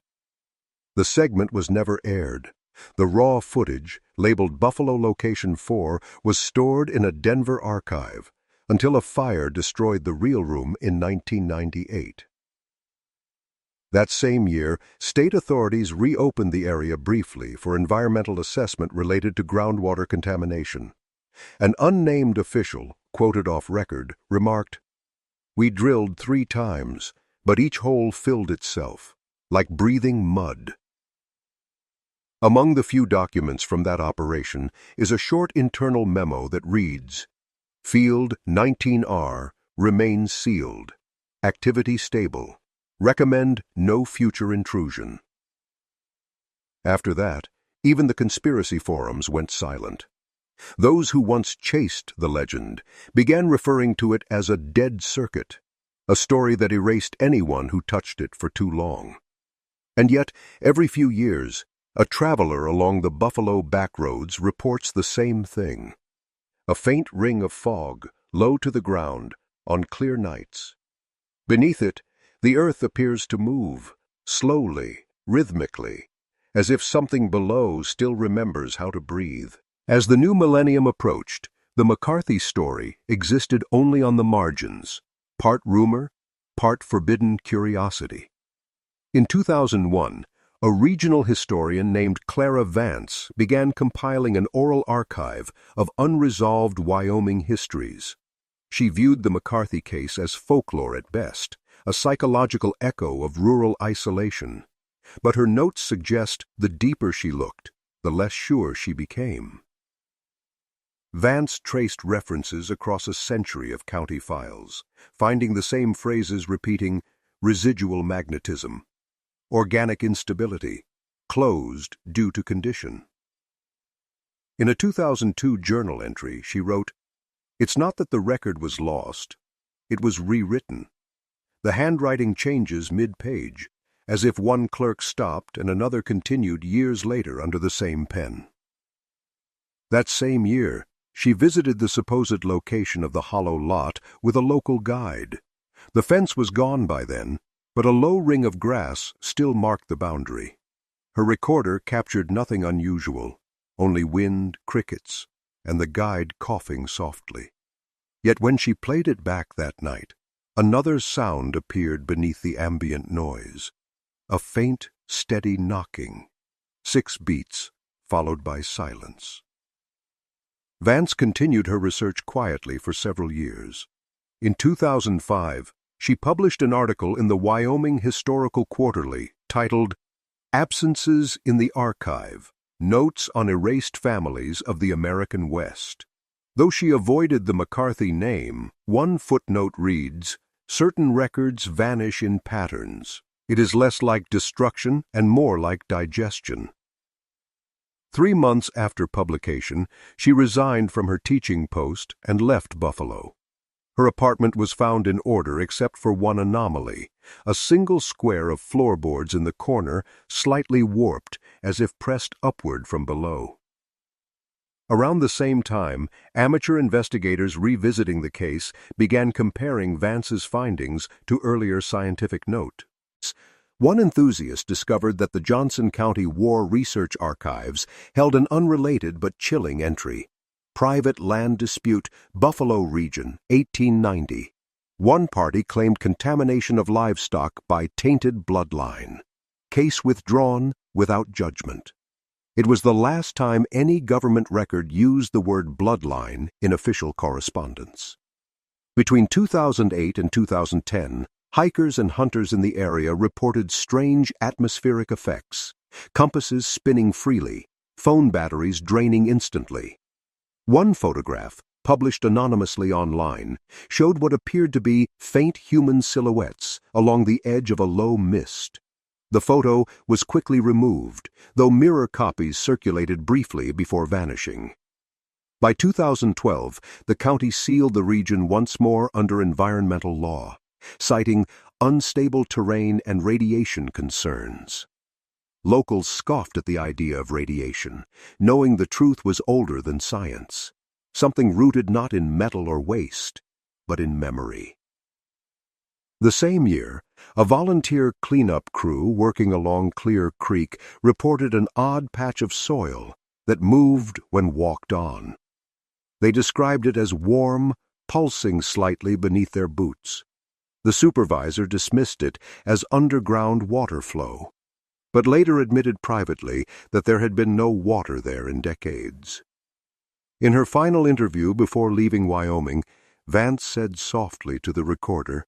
The segment was never aired. The raw footage, labeled Buffalo Location 4, was stored in a Denver archive until a fire destroyed the real room in 1998. That same year, state authorities reopened the area briefly for environmental assessment related to groundwater contamination. An unnamed official, quoted off record, remarked, "We drilled 3 times, but each hole filled itself, like breathing mud." Among the few documents from that operation is a short internal memo that reads, "Field 19R remains sealed. Activity stable. Recommend no future intrusion." After that, even the conspiracy forums went silent. Those who once chased the legend began referring to it as a dead circuit, a story that erased anyone who touched it for too long. And yet, every few years, a traveler along the Buffalo backroads reports the same thing. A faint ring of fog, low to the ground, on clear nights. Beneath it, the earth appears to move, slowly, rhythmically, as if something below still remembers how to breathe. As the new millennium approached, the McCarthy story existed only on the margins, part rumor, part forbidden curiosity. In 2001, a regional historian named Clara Vance began compiling an oral archive of unresolved Wyoming histories. She viewed the McCarthy case as folklore at best, a psychological echo of rural isolation. But her notes suggest the deeper she looked, the less sure she became. Vance traced references across a century of county files, finding the same phrases repeating: residual magnetism, organic instability, closed due to condition. In a 2002 journal entry, she wrote, "It's not that the record was lost, it was rewritten. The handwriting changes mid-page, as if one clerk stopped and another continued years later under the same pen." That same year, she visited the supposed location of the hollow lot with a local guide. The fence was gone by then, but a low ring of grass still marked the boundary. Her recorder captured nothing unusual, only wind, crickets, and the guide coughing softly. Yet when she played it back that night, another sound appeared beneath the ambient noise. A faint, steady knocking. 6 beats, followed by silence. Vance continued her research quietly for several years. In 2005, she published an article in the Wyoming Historical Quarterly titled "Absences in the Archive: Notes on Erased Families of the American West." Though she avoided the McCarthy name, one footnote reads, "Certain records vanish in patterns. It is less like destruction and more like digestion." 3 months after publication, she resigned from her teaching post and left Buffalo. Her apartment was found in order except for one anomaly, a single square of floorboards in the corner slightly warped as if pressed upward from below. Around the same time, amateur investigators revisiting the case began comparing Vance's findings to earlier scientific notes. One enthusiast discovered that the Johnson County War Research Archives held an unrelated but chilling entry: Private Land Dispute, Buffalo Region, 1890. One party claimed contamination of livestock by tainted bloodline. Case withdrawn without judgment. It was the last time any government record used the word bloodline in official correspondence. Between 2008 and 2010, hikers and hunters in the area reported strange atmospheric effects, compasses spinning freely, phone batteries draining instantly. One photograph, published anonymously online, showed what appeared to be faint human silhouettes along the edge of a low mist. The photo was quickly removed, though mirror copies circulated briefly before vanishing. By 2012, the county sealed the region once more under environmental law, citing unstable terrain and radiation concerns. Locals scoffed at the idea of radiation, knowing the truth was older than science, something rooted not in metal or waste, but in memory. The same year, a volunteer cleanup crew working along Clear Creek reported an odd patch of soil that moved when walked on. They described it as warm, pulsing slightly beneath their boots. The supervisor dismissed it as underground water flow, but later admitted privately that there had been no water there in decades. In her final interview before leaving Wyoming, Vance said softly to the recorder,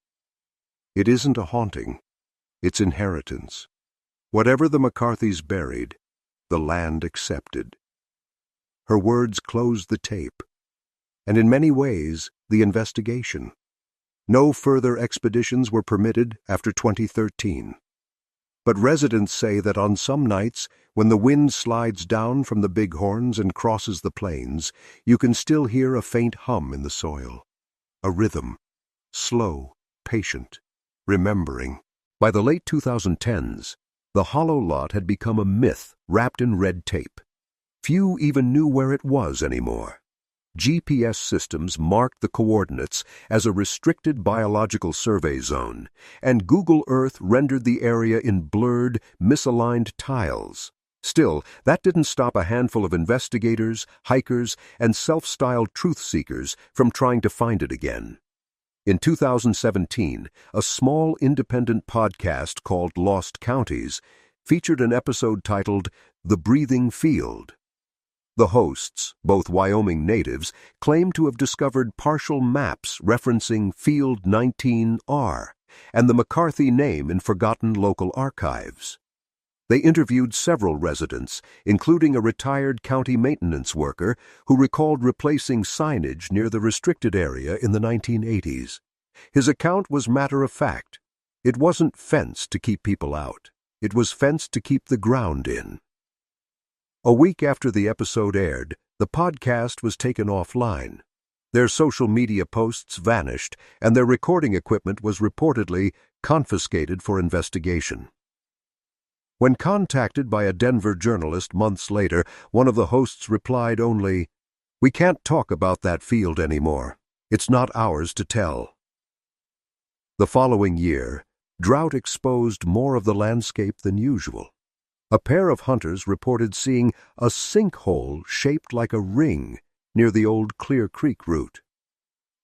"It isn't a haunting, it's inheritance. Whatever the McCarthys buried, the land accepted." Her words closed the tape, and in many ways, the investigation. No further expeditions were permitted after 2013. But residents say that on some nights, when the wind slides down from the Bighorns and crosses the plains, you can still hear a faint hum in the soil. A rhythm, slow, patient, remembering. By the late 2010s, the hollow lot had become a myth wrapped in red tape. Few even knew where it was anymore. GPS systems marked the coordinates as a restricted biological survey zone, and Google Earth rendered the area in blurred, misaligned tiles. Still, that didn't stop a handful of investigators, hikers, and self-styled truth-seekers from trying to find it again. In 2017, a small independent podcast called Lost Counties featured an episode titled The Breathing Field. The hosts, both Wyoming natives, claimed to have discovered partial maps referencing Field 19R and the McCarthy name in forgotten local archives. They interviewed several residents, including a retired county maintenance worker who recalled replacing signage near the restricted area in the 1980s. His account was matter-of-fact. It wasn't fenced to keep people out. It was fenced to keep the ground in. A week after the episode aired, the podcast was taken offline. Their social media posts vanished, and their recording equipment was reportedly confiscated for investigation. When contacted by a Denver journalist months later, one of the hosts replied only, "We can't talk about that field anymore. It's not ours to tell." The following year, drought exposed more of the landscape than usual. A pair of hunters reported seeing a sinkhole shaped like a ring near the old Clear Creek route.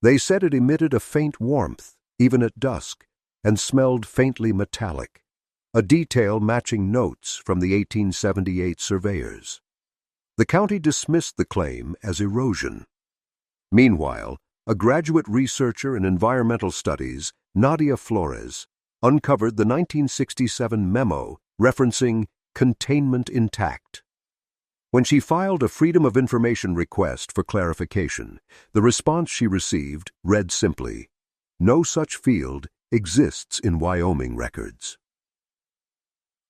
They said it emitted a faint warmth, even at dusk, and smelled faintly metallic, a detail matching notes from the 1878 surveyors. The county dismissed the claim as erosion. Meanwhile, a graduate researcher in environmental studies, Nadia Flores, uncovered the 1967 memo referencing containment intact. When she filed a Freedom of Information request for clarification, the response she received read simply, "No such field exists in Wyoming records."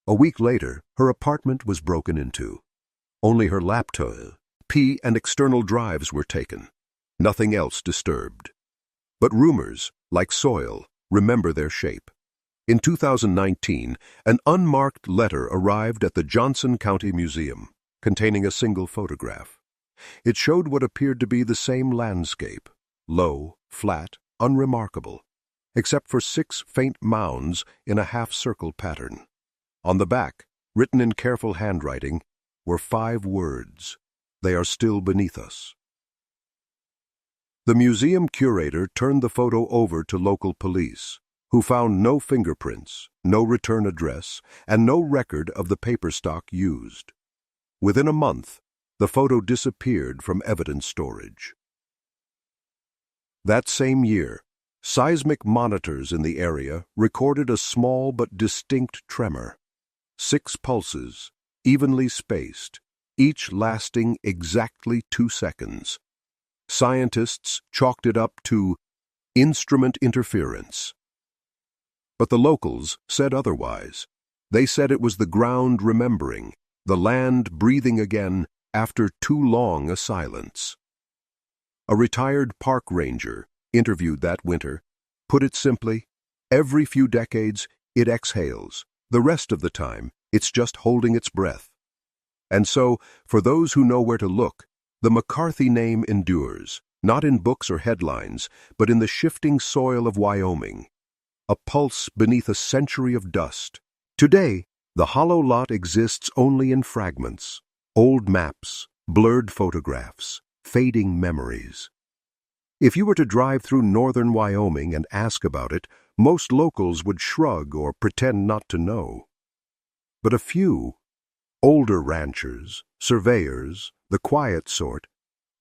A week later, her apartment was broken into. Only her laptop, and external drives were taken. Nothing else disturbed. But rumors, like soil, remember their shape. In 2019, an unmarked letter arrived at the Johnson County Museum, containing a single photograph. It showed what appeared to be the same landscape, low, flat, unremarkable, except for 6 faint mounds in a half-circle pattern. On the back, written in careful handwriting, were 5 words, "They are still beneath us." The museum curator turned the photo over to local police, who found no fingerprints, no return address, and no record of the paper stock used. Within a month, the photo disappeared from evidence storage. That same year, Seismic monitors in the area recorded a small but distinct tremor. 6 pulses, evenly spaced, each lasting exactly 2 seconds. Scientists chalked it up to instrument interference. But the locals said otherwise. They said it was the ground remembering, the land breathing again after too long a silence. A retired park ranger, interviewed that winter, put it simply, every few decades it exhales. The rest of the time, it's just holding its breath. And so, for those who know where to look, the McCarthy name endures, not in books or headlines, but in the shifting soil of Wyoming, a pulse beneath a century of dust. Today, the hollow lot exists only in fragments, old maps, blurred photographs, fading memories. If you were to drive through northern Wyoming and ask about it, most locals would shrug or pretend not to know. But a few, older ranchers, surveyors, the quiet sort,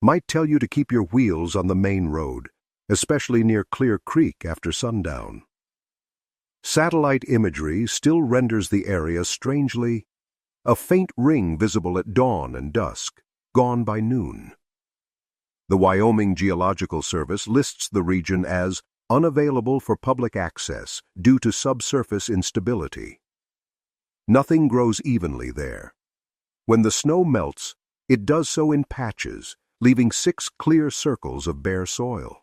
might tell you to keep your wheels on the main road, especially near Clear Creek after sundown. Satellite imagery still renders the area strangely, a faint ring visible at dawn and dusk, gone by noon. The Wyoming Geological Service lists the region as unavailable for public access due to subsurface instability. Nothing grows evenly there. When the snow melts, it does so in patches, leaving 6 clear circles of bare soil.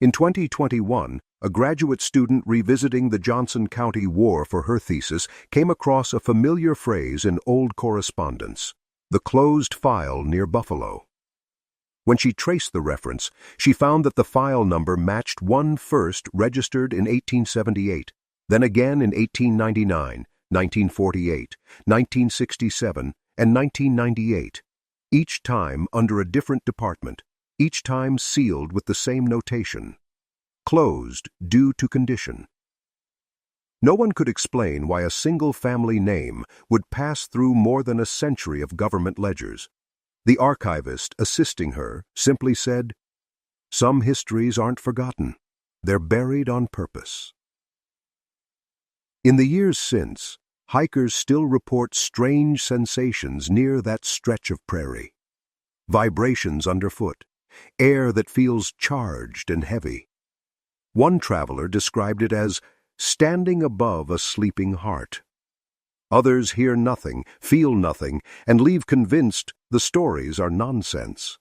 In 2021, a graduate student revisiting the Johnson County War for her thesis came across a familiar phrase in old correspondence, the closed file near Buffalo. When she traced the reference, she found that the file number matched one first registered in 1878, then again in 1899, 1948, 1967, and 1998, each time under a different department, each time sealed with the same notation, closed due to condition. No one could explain why a single family name would pass through more than a century of government ledgers. The archivist assisting her simply said, "Some histories aren't forgotten. They're buried on purpose." In the years since, hikers still report strange sensations near that stretch of prairie. Vibrations underfoot, air that feels charged and heavy. One traveler described it as standing above a sleeping heart. Others hear nothing, feel nothing, and leave convinced the stories are nonsense.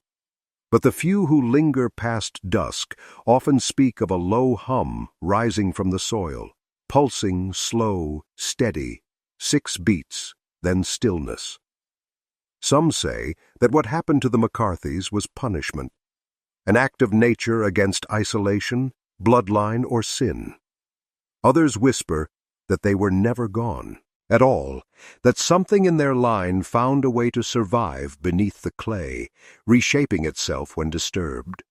But the few who linger past dusk often speak of a low hum rising from the soil, pulsing slow, steady, 6 beats, then stillness. Some say that what happened to the McCarthys was punishment, an act of nature against isolation, bloodline, or sin. Others whisper that they were never gone at all, that something in their line found a way to survive beneath the clay, reshaping itself when disturbed.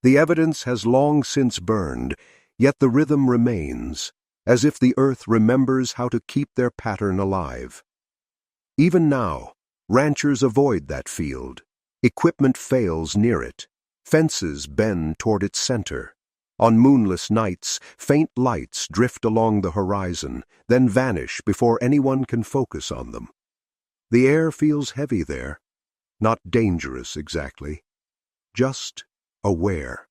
The evidence has long since burned, yet the rhythm remains, as if the earth remembers how to keep their pattern alive. Even now, ranchers avoid that field. Equipment fails near it. Fences bend toward its center. On moonless nights, faint lights drift along the horizon, then vanish before anyone can focus on them. The air feels heavy there, not dangerous exactly, just aware.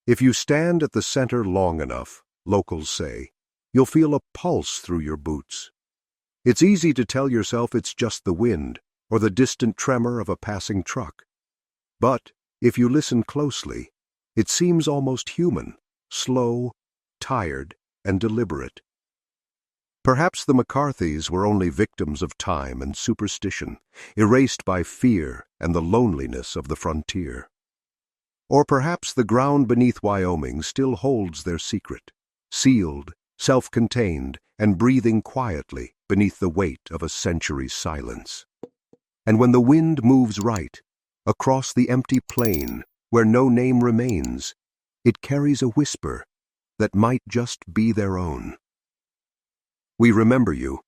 If you stand at the center long enough, locals say, you'll feel a pulse through your boots. It's easy to tell yourself it's just the wind or the distant tremor of a passing truck. But if you listen closely, it seems almost human, slow, tired, and deliberate. Perhaps the McCarthys were only victims of time and superstition, erased by fear and the loneliness of the frontier. Or perhaps the ground beneath Wyoming still holds their secret, sealed, self-contained, and breathing quietly beneath the weight of a century's silence. And when the wind moves right, across the empty plain, where no name remains, it carries a whisper that might just be their own. We remember you,